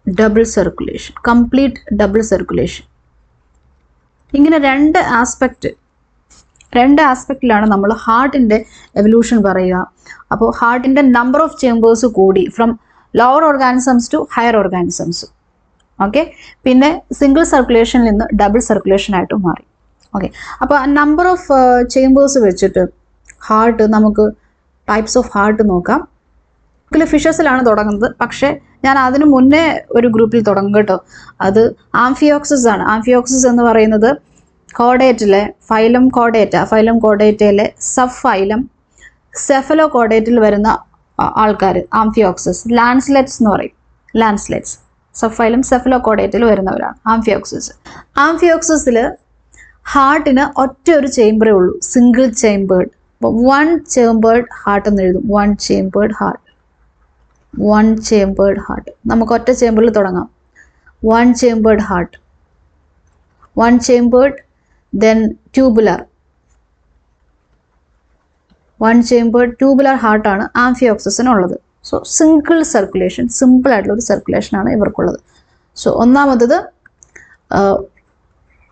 Double circulation, complete double circulation. ഇങ്ങനെ 2 ആസ്പെക്റ്റിലാണ് നമ്മൾ ഹാർട്ടിൻ്റെ എവല്യൂഷൻ പറയുക. അപ്പോൾ ഹാർട്ടിൻ്റെ നമ്പർ ഓഫ് ചേമ്പേഴ്സ് കൂടി from lower organisms to higher organisms. Okay, പിന്നെ സിംഗിൾ സർക്കുലേഷനിൽ നിന്ന് ഡബിൾ സർക്കുലേഷനായിട്ട് മാറി. ഓക്കെ, അപ്പോൾ നമ്പർ ഓഫ് ചേമ്പേഴ്സ് വെച്ചിട്ട് ഹാർട്ട് നമുക്ക് ടൈപ്സ് ഓഫ് ഹാർട്ട് നോക്കാം. ഇതിൽ ഫിഷസിലാണ് തുടങ്ങുന്നത്, പക്ഷേ ഞാൻ അതിനു മുന്നേ ഒരു ഗ്രൂപ്പിൽ തുടങ്ങും കേട്ടോ. അത് ആംഫിയോക്സിസ് ആണ്. ആംഫിയോക്സിസ് എന്ന് പറയുന്നത് കോഡേറ്റിലെ ഫൈലം കോഡേറ്റയിലെ സബ് ഫൈലം സെഫലോകോഡേറ്റിൽ വരുന്ന ആൾക്കാർ ആംഫിയോക്സിസ്. ലാൻസ്ലെറ്റ്സ് എന്ന് പറയും. ലാൻസ്ലെറ്റ്സ് സബ് ഫൈലം സെഫലോകോഡേറ്റിൽ വരുന്നവരാണ് ആംഫിയോക്സിസ്. ആംഫിയോക്സിസിൽ ഹാർട്ടിന് ഒറ്റ ഒരു ചേമ്പറേ ഉള്ളൂ, സിംഗിൾ ചേമ്പേർഡ്. അപ്പോൾ 1 ചേമ്പേർഡ് ഹാർട്ട് എന്ന് എഴുതും. 1 ചേമ്പേർഡ് ഹാർട്ട്. 1 chambered heart. നമുക്ക് ഒറ്റ ചേമ്പറിൽ തുടങ്ങാം. 1 chambered heart. 1 chambered, then tubular. 1 chambered tubular ഹാർട്ടാണ് ആംഫിയോക്സിസിനുള്ളത്. സോ സിംഗിൾ സർക്കുലേഷൻ, സിമ്പിൾ ആയിട്ടുള്ള ഒരു സർക്കുലേഷനാണ് ഇവർക്കുള്ളത്. സോ ഒന്നാമത്തത്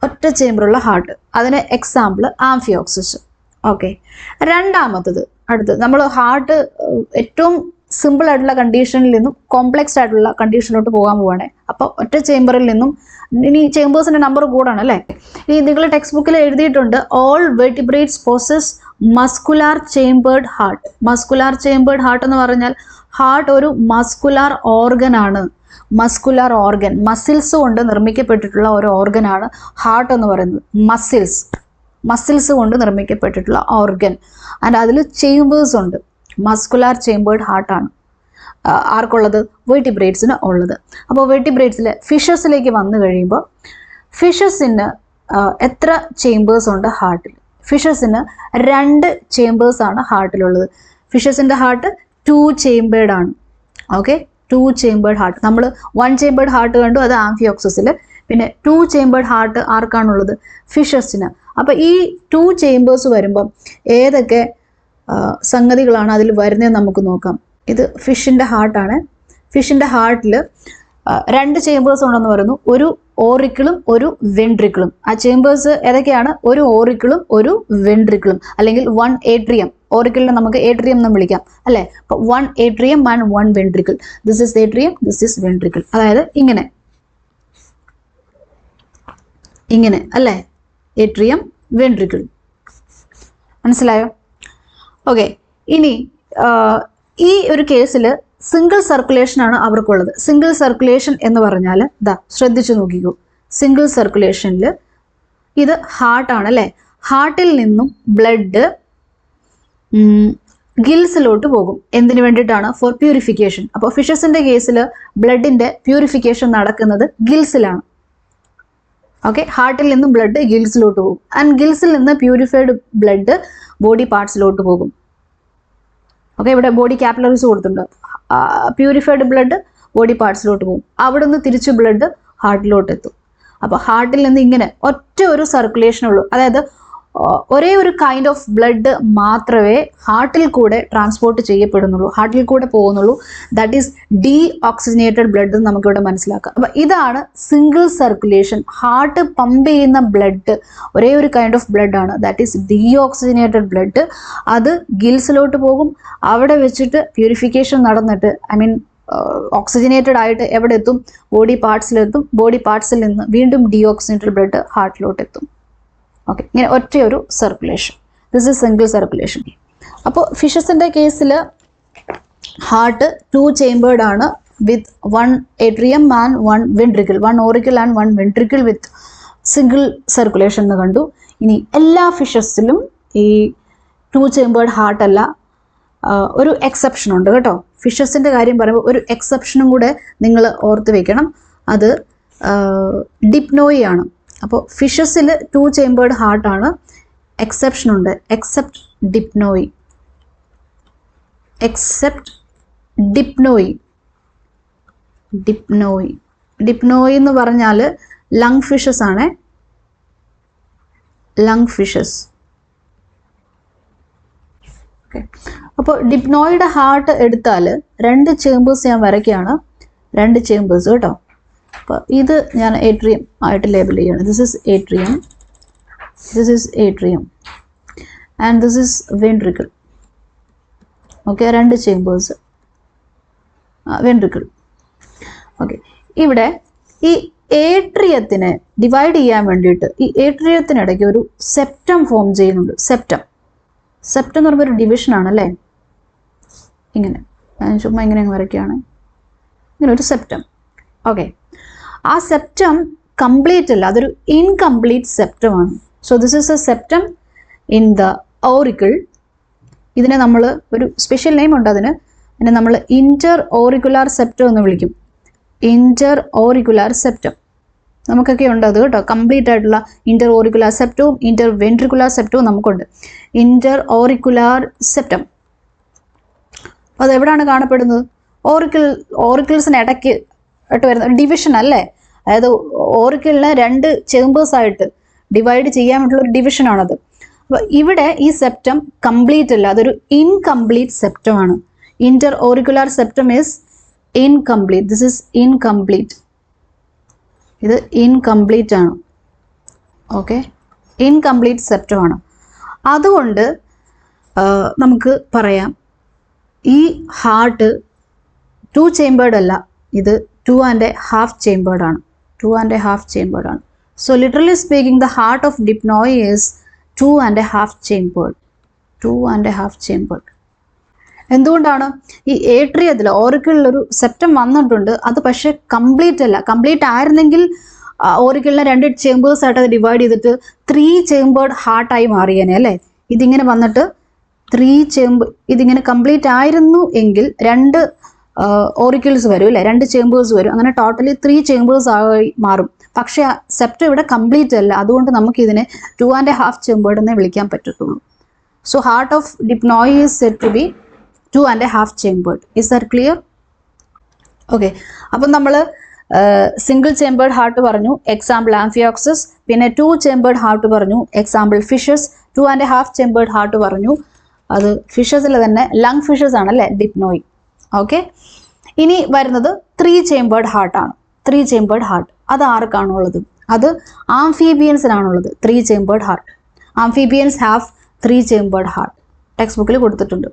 ഒറ്റ ചേമ്പറുള്ള ഹാർട്ട്, അതിന് എക്സാമ്പിൾ ആംഫിയോക്സിസ്. ഓക്കെ, രണ്ടാമത്തത് അടുത്തത് നമ്മൾ ഹാർട്ട് ഏറ്റവും സിമ്പിൾ ആയിട്ടുള്ള കണ്ടീഷനിൽ നിന്നും കോംപ്ലക്സ് ആയിട്ടുള്ള കണ്ടീഷനിലോട്ട് പോകാൻ പോവാണ്. അപ്പോൾ ഒറ്റ ചേമ്പറിൽ നിന്നും ഇനി ചേമ്പേഴ്സിന്റെ നമ്പർ കൂടാണ് അല്ലേ. ഇനി നിങ്ങൾ ടെക്സ്റ്റ് ബുക്കിൽ എഴുതിയിട്ടുണ്ട് all vertebrates possess muscular chambered heart. Muscular chambered heart എന്ന് പറഞ്ഞാൽ ഹാർട്ട് ഒരു മസ്കുലാർ ഓർഗൻ ആണ്. മസ്കുലാർ ഓർഗൻ, മസിൽസ് കൊണ്ട് നിർമ്മിക്കപ്പെട്ടിട്ടുള്ള ഒരു ഓർഗനാണ് ഹാർട്ട് എന്ന് പറയുന്നത്. മസിൽസ് കൊണ്ട് നിർമ്മിക്കപ്പെട്ടിട്ടുള്ള ഓർഗൻ. ആൻഡ് അതിൽ ചേമ്പേഴ്സ് ഉണ്ട്. മസ്കുലാർ ചേമ്പേർഡ് ഹാർട്ടാണ് ആർക്കുള്ളത്? വെർട്ടിബ്രേറ്റ്സിന് ഉള്ളത്. അപ്പോൾ വെർട്ടിബ്രേറ്റ്സിലെ ഫിഷസിലേക്ക് വന്നു കഴിയുമ്പോൾ ഫിഷസിന് എത്ര ചേമ്പേഴ്സ് ഉണ്ട് ഹാർട്ടിൽ? ഫിഷസിന് 2 ചേമ്പേഴ്സ് ആണ് ഹാർട്ടിലുള്ളത്. ഫിഷസിൻ്റെ ഹാർട്ട് 2 ചേമ്പേർഡ് ആണ്. Okay, 2 chambered heart. നമ്മൾ 1 ചേമ്പേർഡ് ഹാർട്ട് കണ്ടു, അത് ആംഫിയോക്സിസിൽ. പിന്നെ 2 ചേമ്പേർഡ് ഹാർട്ട് ആർക്കാണുള്ളത്? ഫിഷസിന്. അപ്പോൾ ഈ 2 ചേമ്പേഴ്സ് വരുമ്പം ഏതൊക്കെ സംഗതികളാണ് അതിൽ വരുന്നതെന്ന് നമുക്ക് നോക്കാം. ഇത് ഫിഷിൻ്റെ ഹാർട്ടാണ്. ഫിഷിൻ്റെ ഹാർട്ടിൽ 2 ചേമ്പേഴ്സ് ഉണ്ടെന്ന് പറയുന്നു. ഒരു ഓറിക്കിളും ഒരു വെൻട്രിക്കിളും. ആ ചേമ്പേഴ്സ് ഏതൊക്കെയാണ്? ഒരു ഓറിക്കിളും ഒരു വെൻട്രിക്കിളും, അല്ലെങ്കിൽ 1 ഏട്രിയം. ഓറിക്കിളിനെ നമുക്ക് ഏട്രിയം എന്ന് വിളിക്കാം അല്ലേ. അപ്പോൾ 1 atrium and 1 ventricle. This is atrium, this is ventricle. അതായത് ഇങ്ങനെ അല്ലേ, ഏട്രിയം വെൻട്രിക്കിൾ. മനസ്സിലായോ? ഓക്കെ, ഇനി ഈ ഒരു കേസിൽ സിംഗിൾ സർക്കുലേഷൻ ആണ് അവർക്കുള്ളത്. സിംഗിൾ സർക്കുലേഷൻ എന്ന് പറഞ്ഞാൽ ശ്രദ്ധിച്ചു നോക്കിക്കോ. സിംഗിൾ സർക്കുലേഷനിൽ ഇത് ഹാർട്ടാണ് അല്ലേ. ഹാർട്ടിൽ നിന്നും ബ്ലഡ് ഗിൽസിലോട്ട് പോകും. എന്തിനു വേണ്ടിയിട്ടാണ്? For purification. അപ്പോൾ ഫിഷസിൻ്റെ കേസിൽ ബ്ലഡിൻ്റെ പ്യൂരിഫിക്കേഷൻ നടക്കുന്നത് ഗിൽസിലാണ്. ഓക്കെ, ഹാർട്ടിൽ നിന്നും ബ്ലഡ് ഗിൽസിലോട്ട് പോകും. ആൻഡ് ഗിൽസിൽ നിന്ന് പ്യൂരിഫൈഡ് ബ്ലഡ് ബോഡി പാർട്സിലോട്ട് പോകും. ഓക്കെ, ഇവിടെ ബോഡി കാപ്പിലറീസ് കൊടുത്തിട്ടുണ്ട്. പ്യൂരിഫൈഡ് ബ്ലഡ് ബോഡി പാർട്സിലോട്ട് പോകും. അവിടെ നിന്ന് തിരിച്ച് ബ്ലഡ് ഹാർട്ടിലോട്ട് എത്തും. അപ്പോൾ ഹാർട്ടിൽ നിന്ന് ഇങ്ങനെ ഒറ്റ ഒരു സർക്കുലേഷൻ ഉള്ളൂ. അതായത് ഒരേ ഒരു കൈൻഡ് ഓഫ് ബ്ലഡ് മാത്രമേ ഹാർട്ടിൽ കൂടെ ട്രാൻസ്പോർട്ട് ചെയ്യപ്പെടുന്നുള്ളൂ, ഹാർട്ടിൽ കൂടെ പോകുന്നുള്ളൂ. That is deoxygenated blood എന്ന് നമുക്കിവിടെ മനസ്സിലാക്കാം. അപ്പം ഇതാണ് സിംഗിൾ സർക്കുലേഷൻ. ഹാർട്ട് പമ്പ് ചെയ്യുന്ന ബ്ലഡ് ഒരേ ഒരു കൈൻഡ് ഓഫ് ബ്ലഡ് ആണ്, that is deoxygenated blood. അത് ഗിൽസിലോട്ട് പോകും. അവിടെ വെച്ചിട്ട് പ്യൂരിഫിക്കേഷൻ നടന്നിട്ട് ഓക്സിജനേറ്റഡ് ആയിട്ട് എവിടെ എത്തും? ബോഡി പാർട്സിലെത്തും. ബോഡി പാർട്സിൽ നിന്ന് വീണ്ടും ഡീ ഓക്സിജനേറ്റഡ് ബ്ലഡ് ഹാർട്ടിലോട്ട് എത്തും. ഓക്കെ, ഇങ്ങനെ ഒറ്റയൊരു circulation. This is single circulation. അപ്പോൾ ഫിഷസിൻ്റെ കേസിൽ ഹാർട്ട് 2 ചേമ്പേർഡ് ആണ് with 1 atrium and 1 ventricle. 1 auricle and 1 ventricle with single circulation എന്ന് കണ്ടു. ഇനി എല്ലാ ഫിഷസിലും ഈ 2 ചേമ്പേർഡ് ഹാർട്ടല്ല, ഒരു എക്സെപ്ഷൻ ഉണ്ട് കേട്ടോ. ഫിഷസിൻ്റെ കാര്യം പറയുമ്പോൾ ഒരു എക്സെപ്ഷനും കൂടെ നിങ്ങൾ ഓർത്ത് വെക്കണം. അത് ഡിപ്നോയി ആണ്. അപ്പോൾ ഫിഷസിൽ 2 ചേമ്പേർഡ് ഹാർട്ടാണ്. എക്സെപ്ഷൻ ഉണ്ട്, എക്സെപ്റ്റ് ഡിപ്നോയി. ഡിപ്നോയി എന്ന് പറഞ്ഞാൽ ലങ് ഫിഷസ് ആണ്. Lung fishes. ഓക്കെ, അപ്പോൾ ഡിപ്നോയിയുടെ ഹാർട്ട് എടുത്താൽ 2 ചേമ്പേഴ്സ് ഞാൻ വരയ്ക്കുകയാണ്. 2 ചേമ്പേഴ്സ് കേട്ടോ. അപ്പോൾ ഇത് ഞാൻ ഏട്രിയം ആയിട്ട് ലേബൽ ചെയ്യുകയാണ്. This is atrium, this is atrium and this is ventricle. Okay, 2 chambers, ventricle. Okay, ഇവിടെ ഈ ഏട്രിയത്തിനെ ഡിവൈഡ് ചെയ്യാൻ വേണ്ടിയിട്ട് ഈ ഏട്രിയത്തിനിടയ്ക്ക് ഒരു സെപ്റ്റം ഫോം ചെയ്യുന്നുണ്ട്. സെപ്റ്റം എന്ന് പറയുമ്പോൾ ഒരു ഡിവിഷനാണ് അല്ലേ. ഇങ്ങനെ ഞാൻ ചുമ്മാ ഇങ്ങനെ വരയ്ക്കുകയാണ്. ഇങ്ങനെ ഒരു സെപ്റ്റം. ഓക്കെ, ആ സെപ്റ്റം കംപ്ലീറ്റ് അല്ല, അതൊരു ഇൻകംപ്ലീറ്റ് സെപ്റ്റമാണ്. So this is a septum in the auricle. ഇതിനെ നമ്മൾ ഒരു സ്പെഷ്യൽ നെയിം ഉണ്ട് അതിന് നമ്മൾ ഇന്റർ ഓറിക്കുലാർ സെപ്റ്റം എന്ന് വിളിക്കും. ഇന്റർ ഓറിക്കുലാർ സെപ്റ്റം നമുക്കൊക്കെ ഉണ്ട് അത് കേട്ടോ. കംപ്ലീറ്റ് ആയിട്ടുള്ള ഇന്റർ ഓറിക്കുലാർ സെപ്റ്റവും ഇന്റർ വെൻട്രിക്കുലാർ സെപ്റ്റവും നമുക്കുണ്ട്. ഇന്റർ ഓറിക്കുലാർ സെപ്റ്റം അത് എവിടെയാണ് കാണപ്പെടുന്നത്? ഓറിക്കിൾസിന് ഇടയ്ക്ക് ആയിട്ട് വരുന്ന ഡിവിഷൻ അല്ലേ. അതായത് ഓറിക്കിളിനെ 2 ചേമ്പേഴ്സ് ആയിട്ട് ഡിവൈഡ് ചെയ്യാൻ വേണ്ടിയുള്ള ഒരു ഡിവിഷനാണത്. അപ്പോൾ ഇവിടെ ഈ സെപ്റ്റം കംപ്ലീറ്റ് അല്ല, അതൊരു ഇൻകംപ്ലീറ്റ് സെപ്റ്റമാണ്. Inter auricular septum is incomplete. This is incomplete. ഇത് ഇൻകംപ്ലീറ്റ് ആണ്. ഓക്കെ, ഇൻകംപ്ലീറ്റ് സെപ്റ്റമാണ്. അതുകൊണ്ട് നമുക്ക് പറയാം ഈ ഹാർട്ട് 2 ചേമ്പേർഡ് അല്ല, ഇത് 2.5 ചേമ്പേർഡ് ആണ്. 2.5 ചേമ്പേർഡ് ആണ്. So literally speaking the heart of dipnoi is 2.5 chambered. 2.5 chambered. എന്തുകൊണ്ടാണ്? ഈ ഏട്രിയത്തിൽ ഓറിക്കിളിലൊരു സെപ്റ്റം വന്നിട്ടുണ്ട്, അത് പക്ഷേ കംപ്ലീറ്റ് അല്ല. കംപ്ലീറ്റ് ആയിരുന്നെങ്കിൽ ഓറിക്കിളിനെ 2 ചേമ്പേഴ്സ് ആയിട്ട് അത് ഡിവൈഡ് ചെയ്തിട്ട് 3 ചേമ്പേർഡ് ഹാർട്ടായി മാറിയേനെ അല്ലേ. ഇതിങ്ങനെ വന്നിട്ട് 3 ഇതിങ്ങനെ കംപ്ലീറ്റ് ആയിരുന്നു എങ്കിൽ 2 ഓറിക്കിൾസ് വരും അല്ലേ, 2 ചേമ്പേഴ്സ് വരും. അങ്ങനെ ടോട്ടലി 3 ചേമ്പേഴ്സ് ആയി മാറും. പക്ഷേ സെപ്റ്റം ഇവിടെ കംപ്ലീറ്റ് അല്ല, അതുകൊണ്ട് നമുക്ക് ഇതിനെ 2.5 ചേമ്പേർഡ് എന്നേ വിളിക്കാൻ പറ്റത്തുള്ളൂ. So heart of dipnoi is said to be 2.5 chambered. Is that clear? Okay, അപ്പം നമ്മൾ സിംഗിൾ ചേമ്പേർഡ് ഹാർട്ട് പറഞ്ഞു, എക്സാമ്പിൾ ആംഫിയോക്സിസ്. പിന്നെ 2 ചേമ്പേർഡ് ഹാർട്ട് പറഞ്ഞു, എക്സാമ്പിൾ ഫിഷസ്. 2.5 ചേമ്പേർഡ് ഹാർട്ട് പറഞ്ഞു, അത് ഫിഷസിൽ തന്നെ ലങ് ഫിഷസ് ആണല്ലേ, ഡിപ്നോയി. ഓക്കെ, ഇനി വരുന്നത് 3 ചേമ്പേർഡ് ഹാർട്ടാണ്. 3 ചേമ്പേർഡ് ഹാർട്ട് അത് ആർക്കാണുള്ളത്? അത് ആംഫീബിയൻസിനാണുള്ളത്. 3 chambered heart. Amphibians have 3 chambered heart. Text ബുക്കിൽ കൊടുത്തിട്ടുണ്ട്.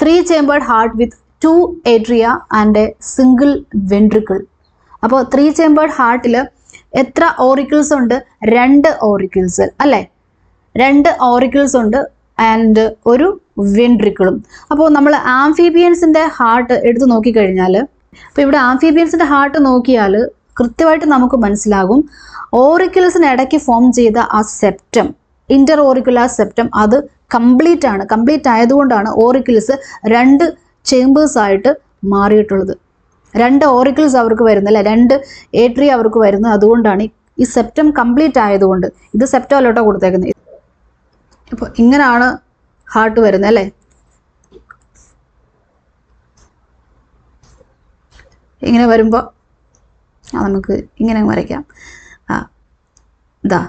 3 chambered heart with 2 atria and A single ventricle. അപ്പോൾ 3 ചേമ്പേർഡ് ഹാർട്ടിൽ എത്ര ഓറിക്കിൾസ് ഉണ്ട്? 2 ഓറിക്കിൾസ് അല്ലേ. 2 ഓറിക്കിൾസ് ഉണ്ട് ആൻഡ് ഒരു വെൻട്രിക്കിളും. അപ്പോൾ നമ്മൾ ആംഫീബിയൻസിൻ്റെ ഹാർട്ട് എടുത്ത് നോക്കിക്കഴിഞ്ഞാൽ, അപ്പോൾ ഇവിടെ ആംഫീബിയൻസിൻ്റെ ഹാർട്ട് നോക്കിയാൽ കൃത്യമായിട്ട് നമുക്ക് മനസ്സിലാകും ഓറിക്കിൾസിന് ഇടയ്ക്ക് ഫോം ചെയ്ത ആ സെപ്റ്റം, ഇന്റർ ഓറിക്കുലാർ സെപ്റ്റം, അത് കംപ്ലീറ്റ് ആണ്. കംപ്ലീറ്റ് ആയതുകൊണ്ടാണ് ഓറിക്കിൾസ് 2 ചേമ്പേഴ്സ് ആയിട്ട് മാറിയിട്ടുള്ളത്. 2 ഓറിക്കിൾസ് അവർക്ക് വരുന്നത് അല്ലേ, 2 ഏട്രിയ അവർക്ക് വരുന്നത് അതുകൊണ്ടാണ്. ഈ സെപ്റ്റം കംപ്ലീറ്റ് ആയതുകൊണ്ട്. ഇത് സെപ്റ്റം അല്ലോട്ടോ കൊടുത്തേക്കുന്നത്. അപ്പോൾ ഇങ്ങനെയാണ് ഹാർട്ട് വരുന്നത് അല്ലേ. ഇങ്ങനെ വരുമ്പോൾ നമുക്ക് ഇങ്ങനെ വരയ്ക്കാം. ഇതാ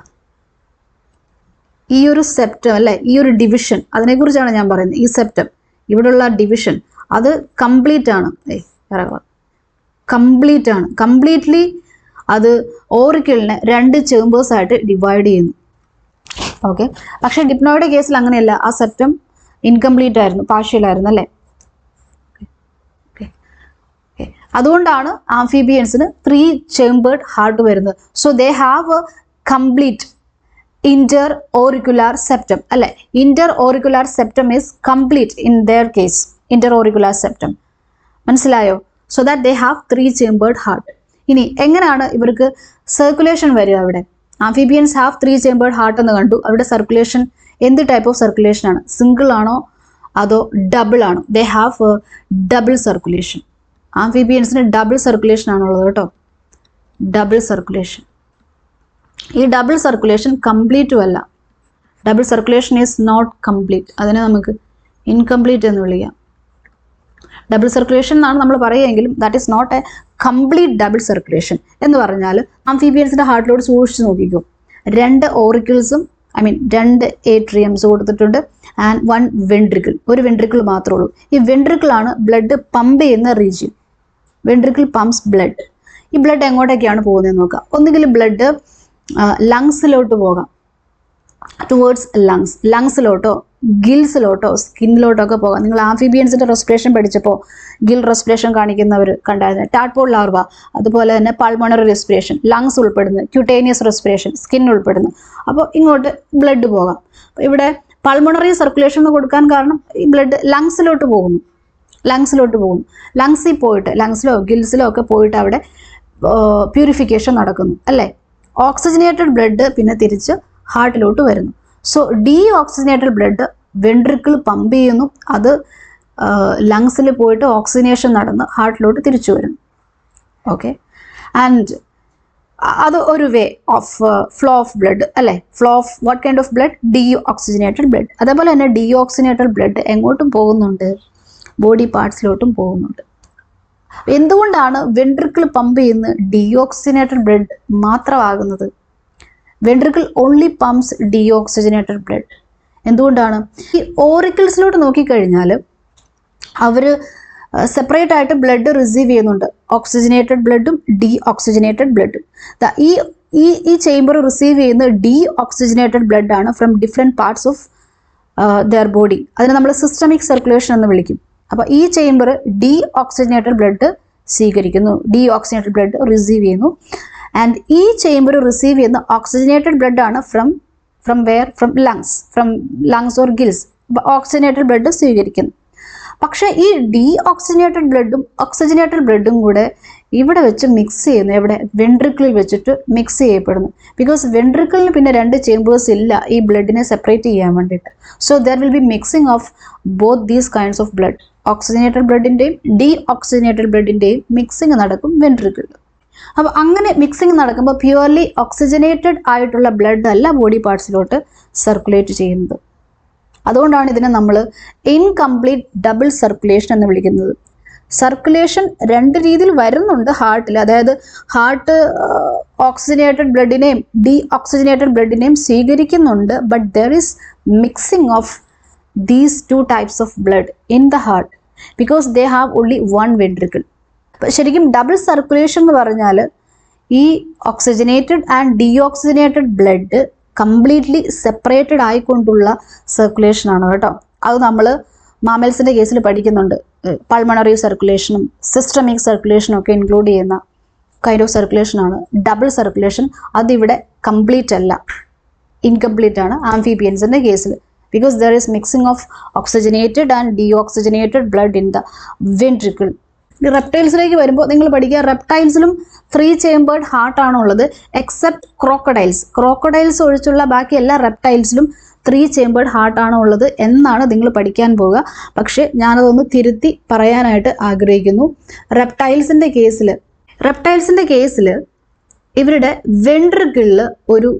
ഈ ഒരു സെപ്റ്റം അല്ലേ, ഈ ഒരു ഡിവിഷൻ, അതിനെക്കുറിച്ചാണ് ഞാൻ പറയുന്നത്. ഈ സെപ്റ്റം, ഇവിടെയുള്ള ഡിവിഷൻ അത് കംപ്ലീറ്റ് ആണ്. കംപ്ലീറ്റ് ആണ്. കംപ്ലീറ്റ്ലി അത് ഓറിക്കിളിനെ 2 ചേമ്പേഴ്സ് ആയിട്ട് ഡിവൈഡ് ചെയ്യുന്നു. ഓക്കെ, പക്ഷേ ഡിപ്നോയുടെ കേസിൽ അങ്ങനെയല്ല. ആ സെപ്റ്റം ഇൻകംപ്ലീറ്റ് ആയിരുന്നു, പാർഷ്യലായിരുന്നു അല്ലേ. അതുകൊണ്ടാണ് ആംഫീബിയൻസിന് 3 ചേമ്പേർഡ് ഹാർട്ട് വരുന്നത്. So they have a complete inter auricular septum അല്ലെ. Inter auricular septum is complete in their case. Inter auricular septum മനസ്സിലായോ? So that they have 3 chambered heart. ഇനി എങ്ങനെയാണ് ഇവർക്ക് സർക്കുലേഷൻ വരിക? അവിടെ ആംഫീബിയൻസ് ഹാവ് 3 ചേമ്പേർഡ് ഹാർട്ട് എന്ന് കണ്ടു. അവിടെ സർക്കുലേഷൻ എന്ത് ടൈപ്പ് ഓഫ് സർക്കുലേഷൻ ആണ്? സിംഗിൾ ആണോ അതോ ഡബിൾ ആണോ? They have double circulation. ആംഫീബിയൻസിന് ഡബിൾ സർക്കുലേഷൻ ആണുള്ളത് കേട്ടോ. Double circulation. ഈ ഡബിൾ സർക്കുലേഷൻ കംപ്ലീറ്റും അല്ല. Double circulation is not complete. അതിനെ നമുക്ക് ഇൻകംപ്ലീറ്റ് എന്ന് വിളിക്കാം. ഡബിൾ സർക്കുലേഷൻ എന്നാണ് നമ്മൾ പറയുമെങ്കിലും that is not a complete double circulation. എന്ന് പറഞ്ഞാൽ ആംഫീബിയൻസിൻ്റെ ഹാർട്ടിലോട് സൂക്ഷിച്ച് നോക്കിക്കും. 2 ഓറിക്കിൾസും 2 ഏട്രിയംസ് കൊടുത്തിട്ടുണ്ട് ആൻഡ് 1 വെൻട്രിക്കിൾ. ഒരു വെൻട്രിക്കിൾ മാത്രമേ ഉള്ളൂ. ഈ വെൻട്രിക്കിൾ ആണ് ബ്ലഡ് പമ്പ് ചെയ്യുന്ന റീജിയൻ. Ventricle pumps blood. ഈ ബ്ലഡ് എങ്ങോട്ടൊക്കെയാണ് പോകുന്നതെന്ന് നോക്കാം. ഒന്നുകിൽ ബ്ലഡ് ലങ്സിലോട്ട് പോകാം, ടുവേർഡ്സ് ലങ്സിലോട്ടോ ഗിൽസിലോട്ടോ സ്കിന്നിലോട്ടോ ഒക്കെ പോകാം. നിങ്ങൾ ആംഫിബിയൻസിൻ്റെ റെസ്പിറേഷൻ പഠിച്ചപ്പോൾ ഗിൽ റെസ്പിറേഷൻ കാണിക്കുന്നവർ കണ്ടായിരുന്നു. ടാഡ്പോൾ ലാർവ, അതുപോലെ തന്നെ പൾമണറി റെസ്പിറേഷൻ, ലങ്സ് ഉൾപ്പെടുന്നു, ക്യൂട്ടേനിയസ് റെസ്പിറേഷൻ, സ്കിൻ ഉൾപ്പെടുന്നു. അപ്പോൾ ഇങ്ങോട്ട് ബ്ലഡ് പോകാം. അപ്പോൾ ഇവിടെ പൾമണറി സർക്കുലേഷൻ എന്ന് കൊടുക്കാൻ കാരണം ഈ ബ്ലഡ് ലങ്സിലോട്ട് പോകുന്നു. ലങ്സിൽ പോയിട്ട് ലങ്സിലോ ഗിൽസിലോ ഒക്കെ പോയിട്ട് അവിടെ പ്യൂരിഫിക്കേഷൻ നടക്കുന്നു അല്ലേ. ഓക്സിജനേറ്റഡ് ബ്ലഡ് പിന്നെ തിരിച്ച് ഹാർട്ടിലോട്ട് വരുന്നു. So deoxygenated blood ventricle pump ചെയ്യുന്നു, അത് ലങ്സിൽ പോയിട്ട് ഓക്സിജനേഷൻ നടന്ന് ഹാർട്ടിലോട്ട് തിരിച്ചു വരുന്നു. ഓക്കെ, ആൻഡ് അത് ഒരു way of flow of blood അല്ലേ. Flow of what kind of blood? Deoxygenated blood. അതേപോലെ തന്നെ ഡീഓക്സിജനേറ്റഡ് ബ്ലഡ് എങ്ങോട്ടും പോകുന്നുണ്ട്? ബോഡി പാർട്സിലോട്ടും പോകുന്നുണ്ട്. എന്തുകൊണ്ടാണ് വെൻട്രിക്കിൾ പമ്പ് ചെയ്യുന്ന ഡീഓക്സിജനേറ്റഡ് ബ്ലഡ് മാത്രമാകുന്നത്? Ventricle only pumps deoxygenated blood. എന്തുകൊണ്ടാണ്? ഈ ഓറിക്കിൾസിലോട്ട് നോക്കിക്കഴിഞ്ഞാൽ അവർ സെപ്പറേറ്റ് ആയിട്ട് ബ്ലഡ് റിസീവ് ചെയ്യുന്നുണ്ട്, ഓക്സിജനേറ്റഡ് ബ്ലഡും ഡീഓക്സിജനേറ്റഡ് ബ്ലഡും. ഈ ചേംബർ റിസീവ് ചെയ്യുന്ന ഡീഓക്സിജനേറ്റഡ് ബ്ലഡ് ആണ് from different parts of their body. അതിനെ നമ്മൾ സിസ്റ്റമിക് സർക്കുലേഷൻ എന്ന് വിളിക്കും. അപ്പോൾ ഈ ചേംബർ ഡീഓക്സിജനേറ്റഡ് ബ്ലഡ് സ്വീകരിക്കുന്നു, ഡീഓക്സിജനേറ്റഡ് ബ്ലഡ് റിസീവ് ചെയ്യുന്നു. ആൻഡ് ഈ ചേംബർ റിസീവ് ചെയ്യുന്ന ഓക്സിജനേറ്റഡ് ബ്ലഡ് ആണ് ഫ്രം ലങ്സ് ഓർ ഗിൽസ്. അപ്പോൾ ഓക്സിജനേറ്റഡ് ബ്ലഡ് സ്വീകരിക്കുന്നു. പക്ഷേ ഈ ഡീഓക്സിജനേറ്റഡ് ബ്ലഡും ഓക്സിജനേറ്റഡ് ബ്ലഡും കൂടെ ഇവിടെ വെച്ച് മിക്സ് ചെയ്യുന്നു. എവിടെ? വെൻട്രിക്കിളിൽ വെച്ചിട്ട് മിക്സ് ചെയ്യപ്പെടുന്നു. ബിക്കോസ് വെൻട്രിക്കിളിന് പിന്നെ 2 ചേമ്പേഴ്സ് ഇല്ല ഈ ബ്ലഡിനെ സെപ്പറേറ്റ് ചെയ്യാൻ വേണ്ടിയിട്ട്. So there will be mixing of both these kinds of blood. Oxygenated ബ്ലഡിൻ്റെയും ഡീഓക്സിജനേറ്റഡ് ബ്ലഡിൻ്റെയും മിക്സിങ് നടക്കും വെൻട്രിക്കിളിൽ. അപ്പോൾ അങ്ങനെ മിക്സിങ് നടക്കുമ്പോൾ പ്യുവർലി ഓക്സിജനേറ്റഡ് ആയിട്ടുള്ള ബ്ലഡ് അല്ല ബോഡി പാർട്സിലോട്ട് സർക്കുലേറ്റ് ചെയ്യുന്നത്. അതുകൊണ്ടാണ് ഇതിനെ നമ്മൾ ഇൻകംപ്ലീറ്റ് ഡബിൾ സർക്കുലേഷൻ എന്ന് വിളിക്കുന്നത്. സർക്കുലേഷൻ 2 രീതിയിൽ വരുന്നുണ്ട് ഹാർട്ടിൽ. അതായത് ഹാർട്ട് ഓക്സിജനേറ്റഡ് ബ്ലഡിനെയും ഡീഓക്സിജനേറ്റഡ് ബ്ലഡിനെയും സ്വീകരിക്കുന്നുണ്ട്. But there is mixing of these 2 types of blood in the heart because they have only 1 ventricle. അപ്പം ശരിക്കും ഡബിൾ സർക്കുലേഷൻ എന്ന് പറഞ്ഞാൽ ഈ oxygenated and deoxygenated blood completely separated ആയിക്കൊണ്ടുള്ള സർക്കുലേഷൻ ആണ് കേട്ടോ. അത് നമ്മൾ മാമൽസിൻ്റെ കേസിൽ പഠിക്കുന്നുണ്ട്. പൾമണറി സർക്കുലേഷനും സിസ്റ്റമിക് സർക്കുലേഷനും ഒക്കെ ഇൻക്ലൂഡ് ചെയ്യുന്ന കൈൻഡ് ഓഫ് സർക്കുലേഷൻ ആണ് ഡബിൾ സർക്കുലേഷൻ. അതിവിടെ കംപ്ലീറ്റ് അല്ല, ഇൻകംപ്ലീറ്റ് ആണ് ആംഫിബിയൻസിൻ്റെ കേസിൽ. Because there is mixing of oxygenated and deoxygenated blood in the ventricle. റെപ്റ്റൈൽസിലേക്ക് വരുമ്പോൾ നിങ്ങൾ പഠിക്കുക, റെപ്റ്റൈൽസിലും 3 ചേമ്പേർഡ് ഹാർട്ടാണ് ഉള്ളത് എക്സെപ്റ്റ് ക്രോക്കഡൈൽസ് ഒഴിച്ചുള്ള ബാക്കി എല്ലാ റെപ്റ്റൈൽസിലും 3 ചേമ്പേർഡ് ഹാർട്ടാണ് ഉള്ളത് എന്നാണ് നിങ്ങൾ പഠിക്കാൻ പോവുക. പക്ഷേ ഞാനതൊന്ന് തിരുത്തി പറയാനായിട്ട് ആഗ്രഹിക്കുന്നു. റെപ്റ്റൈൽസിൻ്റെ കേസിൽ ഇവരുടെ വെൻട്രിക്കിളിൽ ഒരു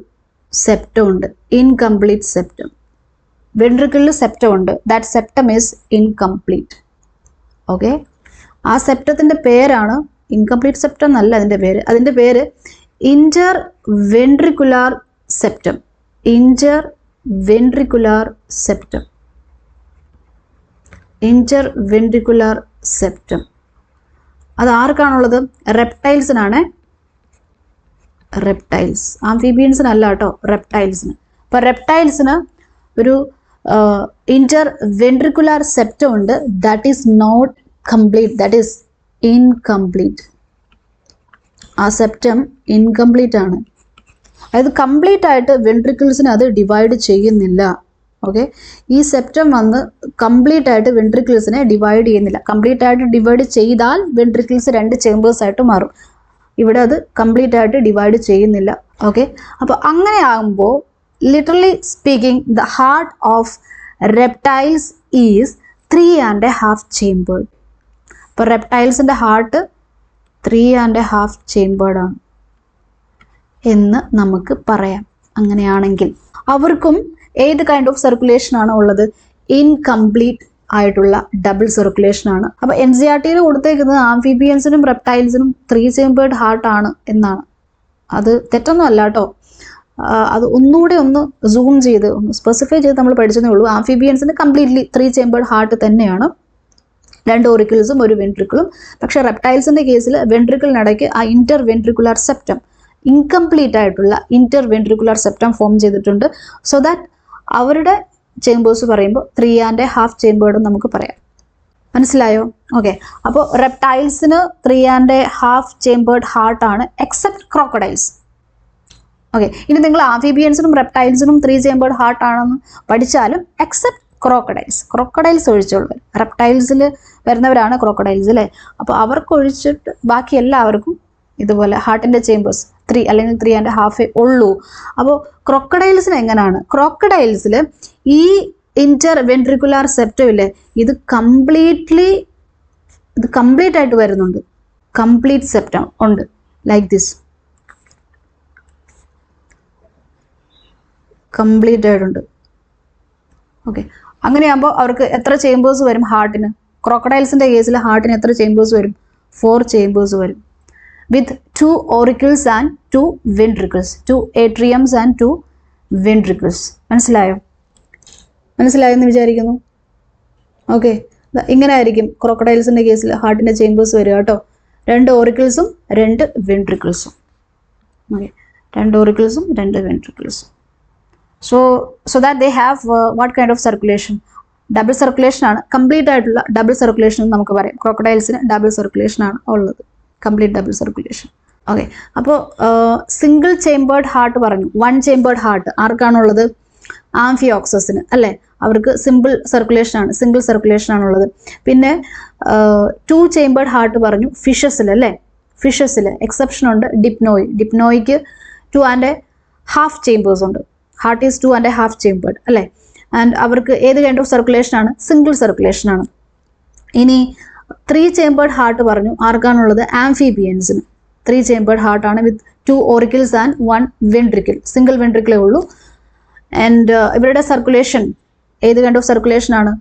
സെപ്റ്റം ഉണ്ട്, ഇൻകംപ്ലീറ്റ് സെപ്റ്റം. വെൻട്രിക്കിളിൽ സെപ്റ്റം ഉണ്ട്, that septum is incomplete. Okay, ആ സെപ്റ്റത്തിൻ്റെ പേരാണ്, ഇൻകംപ്ലീറ്റ് സെപ്റ്റം എന്നല്ല അതിൻ്റെ പേര് interventricular septum. Interventricular septum. അത് ആർക്കാണുള്ളത്? റെപ്റ്റൈൽസിനാണ്. ആംഫിബിയൻസിനല്ല കേട്ടോ, റെപ്റ്റൈൽസിന്. അപ്പോൾ റെപ്റ്റൈൽസിന് ഒരു ഇൻ്റർ വെൻട്രിക്കുലാർ സെപ്റ്റം ഉണ്ട്. That is not complete, that is incomplete. ആ സെപ്റ്റം ഇൻകംപ്ലീറ്റ് ആണ്. അതായത് കംപ്ലീറ്റ് ആയിട്ട് വെൻട്രിക്കിൾസിനെ അത് ഡിവൈഡ് ചെയ്യുന്നില്ല. ഓക്കെ, ഈ സെപ്റ്റം വന്ന് കംപ്ലീറ്റ് ആയിട്ട് വെൻട്രിക്കിൾസിനെ ഡിവൈഡ് ചെയ്യുന്നില്ല. കംപ്ലീറ്റ് ആയിട്ട് ഡിവൈഡ് ചെയ്താൽ വെൻട്രിക്കിൾസ് 2 ചേമ്പേഴ്സ് ആയിട്ട് മാറും. ഇവിടെ അത് കംപ്ലീറ്റ് ആയിട്ട് ഡിവൈഡ് ചെയ്യുന്നില്ല. ഓക്കെ, അപ്പോൾ അങ്ങനെ ആകുമ്പോൾ literally speaking the heart of reptiles is 3.5 chambered. അപ്പോൾ റെപ്റ്റൈൽസിൻ്റെ ഹാർട്ട് 3.5 ചേമ്പേർഡാണ് എന്ന് നമുക്ക് പറയാം. അങ്ങനെയാണെങ്കിൽ അവർക്കും ഏത് കൈൻഡ് ഓഫ് സർക്കുലേഷൻ ആണ് ഉള്ളത്? ഇൻകംപ്ലീറ്റ് ആയിട്ടുള്ള ഡബിൾ സർക്കുലേഷൻ ആണ്. അപ്പോൾ NCERT കൊടുത്തേക്കുന്നത് ആംഫിബിയൻസിനും റെപ്റ്റൈൽസിനും 3 ചേമ്പേർഡ് ഹാർട്ടാണ് എന്നാണ്. അത് തെറ്റൊന്നും അല്ല കേട്ടോ. അത് ഒന്നുകൂടെ ഒന്ന് സൂം ചെയ്ത് ഒന്ന് സ്പെസിഫൈ ചെയ്ത് നമ്മൾ പഠിച്ചതേ ഉള്ളൂ. ആംഫിബിയൻസിന് കംപ്ലീറ്റ്ലി 3 ചേമ്പേർഡ് ഹാർട്ട് തന്നെയാണ്, 2 ഓറിക്കിൾസും 1 വെൻട്രിക്കിളും. പക്ഷേ റെപ്റ്റൈൽസിൻ്റെ കേസിൽ വെൻട്രിക്കിളിനിടയ്ക്ക് ആ ഇൻ്റർ വെൻട്രിക്കുലാർ സെപ്റ്റം, ഇൻകംപ്ലീറ്റ് ആയിട്ടുള്ള ഇൻ്റർ വെൻട്രിക്കുലാർ സെപ്റ്റം ഫോം ചെയ്തിട്ടുണ്ട്. സോ ദാറ്റ് അവരുടെ ചേമ്പേഴ്സ് പറയുമ്പോൾ 3.5 ചേമ്പേർഡും നമുക്ക് പറയാം. മനസ്സിലായോ? ഓക്കെ. അപ്പോൾ റെപ്റ്റൈൽസിന് 3.5 ചേമ്പേർഡ് ഹാർട്ടാണ് എക്സെപ്റ്റ് ക്രോക്കഡൈൽസ്. ഓക്കെ. ഇനി നിങ്ങൾ ആംഫിബിയൻസിനും റെപ്റ്റൈൽസിനും 3 ചേമ്പേർഡ് ഹാർട്ട് ആണെന്ന് പഠിച്ചാലും എക്സെപ്റ്റ് ക്രോക്കഡൈൽസ് ഒഴിച്ചുള്ളത്. റെപ്റ്റൈൽസിൽ വരുന്നവരാണ് ക്രോക്കഡൈൽസ് അല്ലേ. അപ്പോൾ അവർക്ക് ഒഴിച്ചിട്ട് ബാക്കി എല്ലാവർക്കും ഇതുപോലെ ഹാർട്ടിൻ്റെ ചേമ്പേഴ്സ് 3 അല്ലെങ്കിൽ 3.5 ഉള്ളൂ. അപ്പോൾ ക്രോക്കഡൈൽസിന് എങ്ങനെയാണ്? ക്രോക്കഡൈൽസിൽ ഈ ഇന്റർ വെൻട്രിക്കുലാർ സെപ്റ്റം ഇല്ലേ, ഇത് കംപ്ലീറ്റ് ആയിട്ട് വരുന്നുണ്ട്. കംപ്ലീറ്റ് സെപ്റ്റം ഉണ്ട്, ലൈക്ക് ദിസ്, കംപ്ലീറ്റ് ആയിട്ടുണ്ട്. ഓക്കെ. അങ്ങനെയാകുമ്പോൾ അവർക്ക് എത്ര ചേമ്പേഴ്സ് വരും ഹാർട്ടിന്? ക്രോക്കഡൈൽസിൻ്റെ കേസിൽ ഹാർട്ടിന് എത്ര ചേമ്പേഴ്സ് വരും? 4 ചേമ്പേഴ്സ് വരും, with 2 auricles and 2 ventricles, 2 atriums and 2 ventricles. മനസ്സിലായെന്ന് വിചാരിക്കുന്നു. ഓക്കെ. ഇങ്ങനെ ആയിരിക്കും ക്രോക്കഡൈൽസിൻ്റെ കേസിൽ ഹാർട്ടിൻ്റെ ചേമ്പേഴ്സ് വരിക കേട്ടോ. 2 ഓറിക്കിൾസും 2 വെൻട്രിക്കിൾസും. ഓക്കെ, 2 ഓറിക്കിൾസും 2 വെൻട്രിക്കിൾസും. So that they have what kind of circulation? Double circulation ആണ്. കംപ്ലീറ്റ് ആയിട്ടുള്ള ഡബിൾ സർക്കുലേഷൻ എന്ന് നമുക്ക് പറയാം. ക്രോക്കഡൈൽസിന് ഡബിൾ സർക്കുലേഷൻ ആണ് ഉള്ളത്, കംപ്ലീറ്റ് ഡബിൾ സർക്കുലേഷൻ. ഓക്കെ. അപ്പോൾ സിംഗിൾ ചേമ്പേർഡ് ഹാർട്ട് പറഞ്ഞു. 1 ചേമ്പേർഡ് ഹാർട്ട് ആർക്കാണുള്ളത്? ആംഫിയോക്സസിന് അല്ലേ. അവർക്ക് സിംഗിൾ സർക്കുലേഷൻ ആണുള്ളത്. പിന്നെ 2 ചേമ്പേർഡ് ഹാർട്ട് പറഞ്ഞു ഫിഷസിൽ അല്ലേ. ഫിഷസിൽ എക്സെപ്ഷൻ ഉണ്ട്, ഡിപ്നോയ്ക്ക് 2.5 ചേമ്പേഴ്സ് ഉണ്ട്. ഹാർട്ട് ഈസ് 2.5 ചേമ്പേർഡ് അല്ലേ. ആൻഡ് അവർക്ക് ഏത് കൈൻഡ് ഓഫ് സർക്കുലേഷൻ ആണ്? സിംഗിൾ സർക്കുലേഷൻ ആണ്. ഇനി 3 ചേമ്പേർഡ് ഹാർട്ട് പറഞ്ഞു. ആർക്കാണുള്ളത്? ആംഫിബിയൻസിന് 3 ചേമ്പേർഡ് ഹാർട്ടാണ് with 2 auricles and 1 ventricle. Single വെൻട്രിക്കിളേ ഉള്ളൂ. ആൻഡ് ഇവരുടെ സർക്കുലേഷൻ ഏത് കൈൻഡ് ഓഫ് സർക്കുലേഷൻ ആണ്?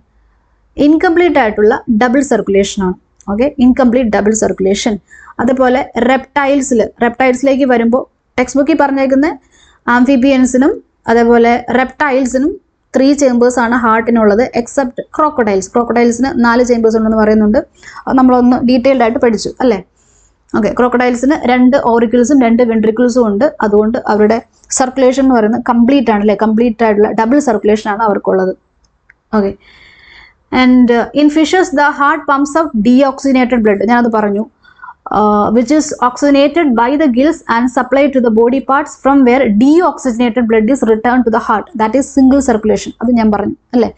ഇൻകംപ്ലീറ്റ് ആയിട്ടുള്ള ഡബിൾ സർക്കുലേഷൻ ആണ്. Okay, incomplete double circulation. അതുപോലെ റെപ്റ്റൈൽസിലേക്ക് വരുമ്പോൾ ടെക്സ്റ്റ് ബുക്കിൽ പറഞ്ഞേക്കുന്ന ആംഫിബിയൻസിനും അതേപോലെ റെപ്റ്റൈൽസിനും 3 ചേമ്പേഴ്സ് ആണ് ഹാർട്ടിനുള്ളത്, എക്സെപ്റ്റ് ക്രോക്കഡൈൽസിന് 4 ചേമ്പേഴ്സ് ഉണ്ടെന്ന് പറയുന്നുണ്ട്. നമ്മളൊന്ന് ഡീറ്റെയിൽഡ് ആയിട്ട് പഠിച്ചു അല്ലേ. ഓക്കെ. ക്രോക്കഡൈൽസിന് 2 ഓറിക്കിൾസും 2 വെൻട്രിക്കിൾസും ഉണ്ട്. അതുകൊണ്ട് അവരുടെ സർക്കുലേഷൻ എന്ന് പറയുന്നത് കംപ്ലീറ്റ് ആണ് അല്ലേ. കംപ്ലീറ്റ് ആയിട്ടുള്ള ഡബിൾ സർക്കുലേഷൻ ആണ് അവർക്കുള്ളത്. Okay. And in fishes the heart pumps out deoxygenated blood. ഞാനത് പറഞ്ഞു. Which is oxygenated by the gills and supplied to the body parts, from where deoxygenated blood is returned to the heart. That is single circulation. അത് ഞാൻ പറഞ്ഞു അല്ലേ.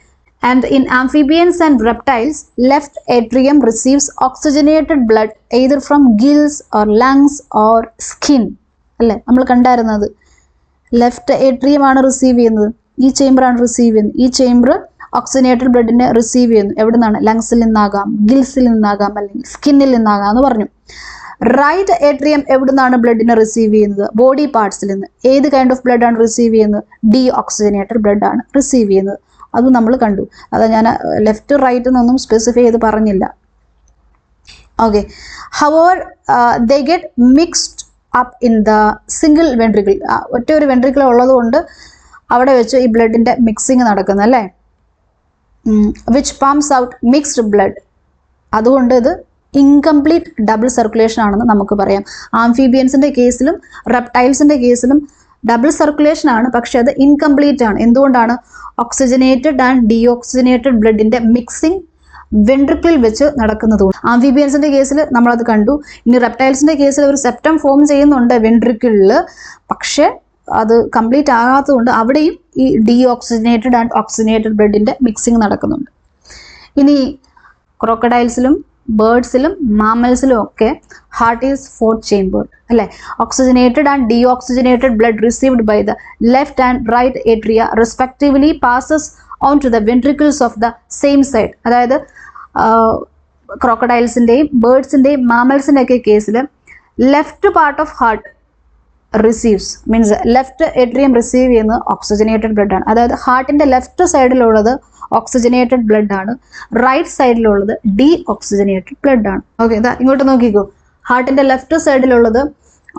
And in amphibians and reptiles, left atrium receives oxygenated blood either from gills or lungs or skin അല്ലേ. നമ്മൾ കണ്ടായിരുന്നത് left atrium ആണ് receive ചെയ്യുന്നത്, ഈ chamber ആണ് റിസീവ് ചെയ്യുന്നത്. ഈ ചേംബർ ഓക്സിജനേറ്റഡ് ബ്ലഡിനെ റിസീവ് ചെയ്യുന്നു. എവിടെ നിന്നാണ്? ലങ്സിൽ നിന്നാകാം, ഗിൽസിൽ നിന്നാകാം, അല്ലെങ്കിൽ സ്കിന്നിൽ നിന്നാകാം എന്ന് പറഞ്ഞു. റൈറ്റ് ഏട്രിയം എവിടെ നിന്നാണ് ബ്ലഡിനെ റിസീവ് ചെയ്യുന്നത്? ബോഡി പാർട്സിൽ നിന്ന്. ഏത് കൈൻഡ് ഓഫ് ബ്ലഡ് ആണ് റിസീവ് ചെയ്യുന്നത്? ഡീഓക്സിജനേറ്റഡ് ബ്ലഡ് ആണ് റിസീവ് ചെയ്യുന്നത്. അത് നമ്മൾ കണ്ടു. അത് ഞാൻ ലെഫ്റ്റ് റൈറ്റ് എന്നൊന്നും സ്പെസിഫൈ ചെയ്ത് പറഞ്ഞില്ല. Okay. However they get mixed up in the single ventricle. ഒറ്റ ഒരു വെൻട്രിക്കിൾ ഉള്ളത് കൊണ്ട് അവിടെ വെച്ച് ഈ ബ്ലഡിൻ്റെ മിക്സിങ് നടക്കുന്നു അല്ലേ. Which pumps out mixed blood. അതുകൊണ്ട് ഇത് ഇൻകംപ്ലീറ്റ് ഡബിൾ സർക്കുലേഷൻ ആണെന്ന് നമുക്ക് പറയാം. ആംഫിബിയൻസിൻ്റെ കേസിലും റെപ്റ്റൈൽസിൻ്റെ കേസിലും ഡബിൾ സർക്കുലേഷൻ ആണ്, പക്ഷെ അത് ഇൻകംപ്ലീറ്റ് ആണ്. എന്തുകൊണ്ടാണ്? ഓക്സിജനേറ്റഡ് ആൻഡ് ഡീഓക്സിജനേറ്റഡ് ബ്ലഡിൻ്റെ മിക്സിങ് വെൻട്രിക്കിൾ വെച്ച് നടക്കുന്നതുകൊണ്ട്. ആംഫിബിയൻസിൻ്റെ കേസിൽ നമ്മളത് കണ്ടു. ഇനി റെപ്റ്റൈൽസിൻ്റെ കേസിൽ ഒരു സെപ്റ്റം ഫോം ചെയ്യുന്നുണ്ട് വെൻട്രിക്കിളിൽ, പക്ഷേ അത് കംപ്ലീറ്റ് ആകാത്തതുകൊണ്ട് അവിടെയും ഈ ഡീഓക്സിജനേറ്റഡ് ആൻഡ് ഓക്സിജനേറ്റഡ് ബ്ലഡിൻ്റെ മിക്സിങ് നടക്കുന്നുണ്ട്. ഇനി ക്രോക്കഡൈൽസിലും ബേർഡ്സിലും മാമൽസിലും ഒക്കെ ഹാർട്ട് ഈസ് 4 ചേമ്പേർഡ് അല്ലേ. Oxygenated and deoxygenated blood received by the left and right atria respectively passes on to the ventricles of the same side. അതായത് ക്രോക്കഡൈൽസിൻ്റെയും ബേർഡ്സിൻ്റെയും മാമൽസിൻ്റെ ഒക്കെ കേസിൽ left part of heart receives means left atrium receive ചെയ്യുന്നത് oxygenated blood ആണ്. അതായത് ഹാർട്ടിൻ്റെ ലെഫ്റ്റ് സൈഡിലുള്ളത് ഓക്സിജനേറ്റഡ് ബ്ലഡ് ആണ്, റൈറ്റ് സൈഡിലുള്ളത് ഡീഓക്സിജനേറ്റഡ് ബ്ലഡ് ആണ്. ഓക്കെ, ഇതാ ഇങ്ങോട്ട് നോക്കിക്കോ. ഹാർട്ടിൻ്റെ ലെഫ്റ്റ് സൈഡിലുള്ളത്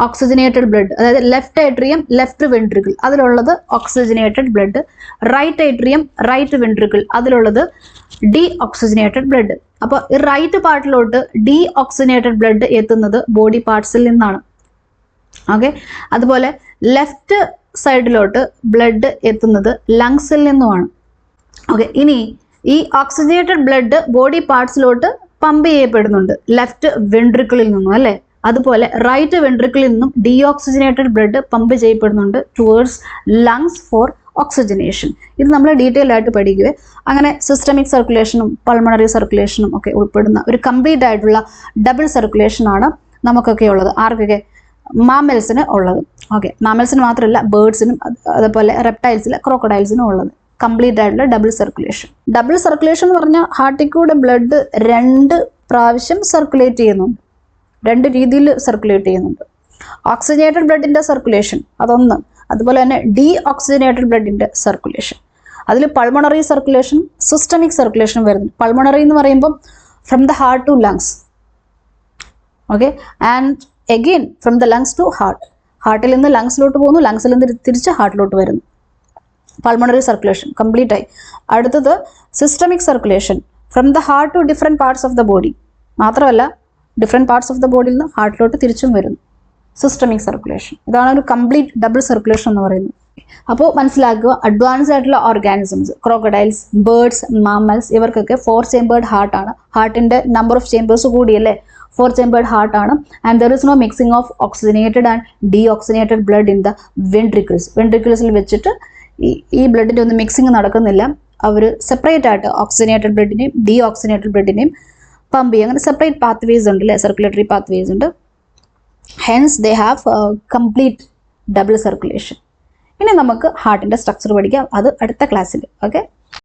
ഓക്സിജനേറ്റഡ് ബ്ലഡ്, അതായത് ലെഫ്റ്റ് ഏട്രിയം ലെഫ്റ്റ് വെൻട്രിക്കിൾ അതിലുള്ളത് oxygenated blood. Right atrium right ventricle അതിലുള്ളത് ഡീഓക്സിജനേറ്റഡ് ബ്ലഡ്. അപ്പോൾ ഈ റൈറ്റ് പാർട്ടിലോട്ട് ഡീഓക്സിജനേറ്റഡ് ബ്ലഡ് എത്തുന്നത് ബോഡി പാർട്സിൽ നിന്നാണ്. ഓക്കെ, അതുപോലെ ലെഫ്റ്റ് സൈഡിലോട്ട് ബ്ലഡ് എത്തുന്നത് ലങ്സിൽ നിന്നുമാണ്. ഓക്കെ, ഇനി ഈ ഓക്സിജനേറ്റഡ് ബ്ലഡ് ബോഡി പാർട്സിലോട്ട് പമ്പ് ചെയ്യപ്പെടുന്നുണ്ട് ലെഫ്റ്റ് വെൻട്രിക്കിളിൽ നിന്നും അല്ലേ. അതുപോലെ റൈറ്റ് വെൻട്രിക്കിളിൽ നിന്നും ഡീഓക്സിജനേറ്റഡ് ബ്ലഡ് പമ്പ് ചെയ്യപ്പെടുന്നുണ്ട് ടുവേർഡ്സ് ലങ്സ് ഫോർ ഓക്സിജനേഷൻ. ഇത് നമ്മൾ ഡീറ്റെയിൽ ആയിട്ട് പഠിക്കുക. അങ്ങനെ സിസ്റ്റമിക് സർക്കുലേഷനും പൾമണറി സർക്കുലേഷനും ഒക്കെ ഉൾപ്പെടുന്ന ഒരു കംപ്ലീറ്റ് ആയിട്ടുള്ള ഡബിൾ സർക്കുലേഷനാണ് നമുക്കൊക്കെ ഉള്ളത്. ആർക്കൊക്കെ? മാമൽസിന് ഉള്ളത്. ഓക്കെ, മാമൽസിന് മാത്രമല്ല ബേർഡ്സിനും അതുപോലെ റെപ്റ്റൈൽസിൽ ക്രോക്കഡൈൽസിനും ഉള്ളത് കംപ്ലീറ്റ് ആയിട്ടുള്ള ഡബിൾ സർക്കുലേഷൻ. ഡബിൾ സർക്കുലേഷൻ എന്ന് പറഞ്ഞാൽ ഹാർട്ടിൽ കൂടെ ബ്ലഡ് 2 പ്രാവശ്യം സർക്കുലേറ്റ് ചെയ്യുന്നുണ്ട്, 2 രീതിയിൽ സർക്കുലേറ്റ് ചെയ്യുന്നുണ്ട്. ഓക്സിജനേറ്റഡ് ബ്ലഡിൻ്റെ സർക്കുലേഷൻ അതൊന്ന്, അതുപോലെ തന്നെ ഡീ ഓക്സിജനേറ്റഡ് ബ്ലഡിൻ്റെ സർക്കുലേഷൻ. അതിൽ പൾമണറി സർക്കുലേഷൻ സിസ്റ്റമിക് സർക്കുലേഷൻ വരുന്നു. പൾമണറി എന്ന് പറയുമ്പോൾ from the heart to lungs, okay, and again from the lungs to heart. ഹാർട്ടിൽ നിന്ന് ലങ്സിലോട്ട് പോകുന്നു, ലങ്സിൽ നിന്ന് തിരിച്ച് ഹാർട്ടിലോട്ട് വരുന്നു. പൾമണറി സർക്കുലേഷൻ കംപ്ലീറ്റ് ആയി. അടുത്തത് systemic circulation from the heart to different parts of the body. മാത്രമല്ല ഡിഫറെൻറ്റ് പാർട്സ് ഓഫ് ദ ബോഡിയിൽ നിന്ന് ഹാർട്ടിലോട്ട് തിരിച്ചും വരുന്നു, സിസ്റ്റമിക് സർക്കുലേഷൻ. ഇതാണ് ഒരു കംപ്ലീറ്റ് ഡബിൾ സർക്കുലേഷൻ എന്ന് പറയുന്നത്. അപ്പോൾ മനസ്സിലാക്കുക, അഡ്വാൻസ് ആയിട്ടുള്ള ഓർഗാനിസംസ് ക്രോക്കഡൈൽസ്, ബേർഡ്സ്, മാമൽസ് ഇവർക്കൊക്കെ 4 ചേമ്പേർഡ് ഹാർട്ടാണ്. ഹാർട്ടിൻ്റെ നമ്പർ ഓഫ് ചേമ്പേഴ്സ് കൂടിയല്ലേ, 4 ചേമ്പേർഡ് ഹാർട്ടാണ്. And there is no mixing of oxygenated and deoxygenated blood in the ventricles. വെൻട്രിക്കിൾസിൽ വെച്ചിട്ട് ഈ ബ്ലഡിൻ്റെ ഒന്നും മിക്സിങ് നടക്കുന്നില്ല. അവർ സെപ്പറേറ്റ് ആയിട്ട് ഓക്സിജനേറ്റഡ് ബ്ലഡിനെയും ഡീഓക്സിജനേറ്റഡ് ബ്ലഡിനെയും പമ്പ് ചെയ്യും. അങ്ങനെ സെപ്പറേറ്റ് പാത്വേസ് ഉണ്ട് അല്ലേ, സർക്കുലേറ്ററി പാത്വേസ് ഉണ്ട്. Hence they have complete double circulation. ഇനി നമുക്ക് ഹാർട്ടിൻ്റെ സ്ട്രക്ചർ പഠിക്കാം, അത് അടുത്ത ക്ലാസ്സിൽ. ഓക്കെ.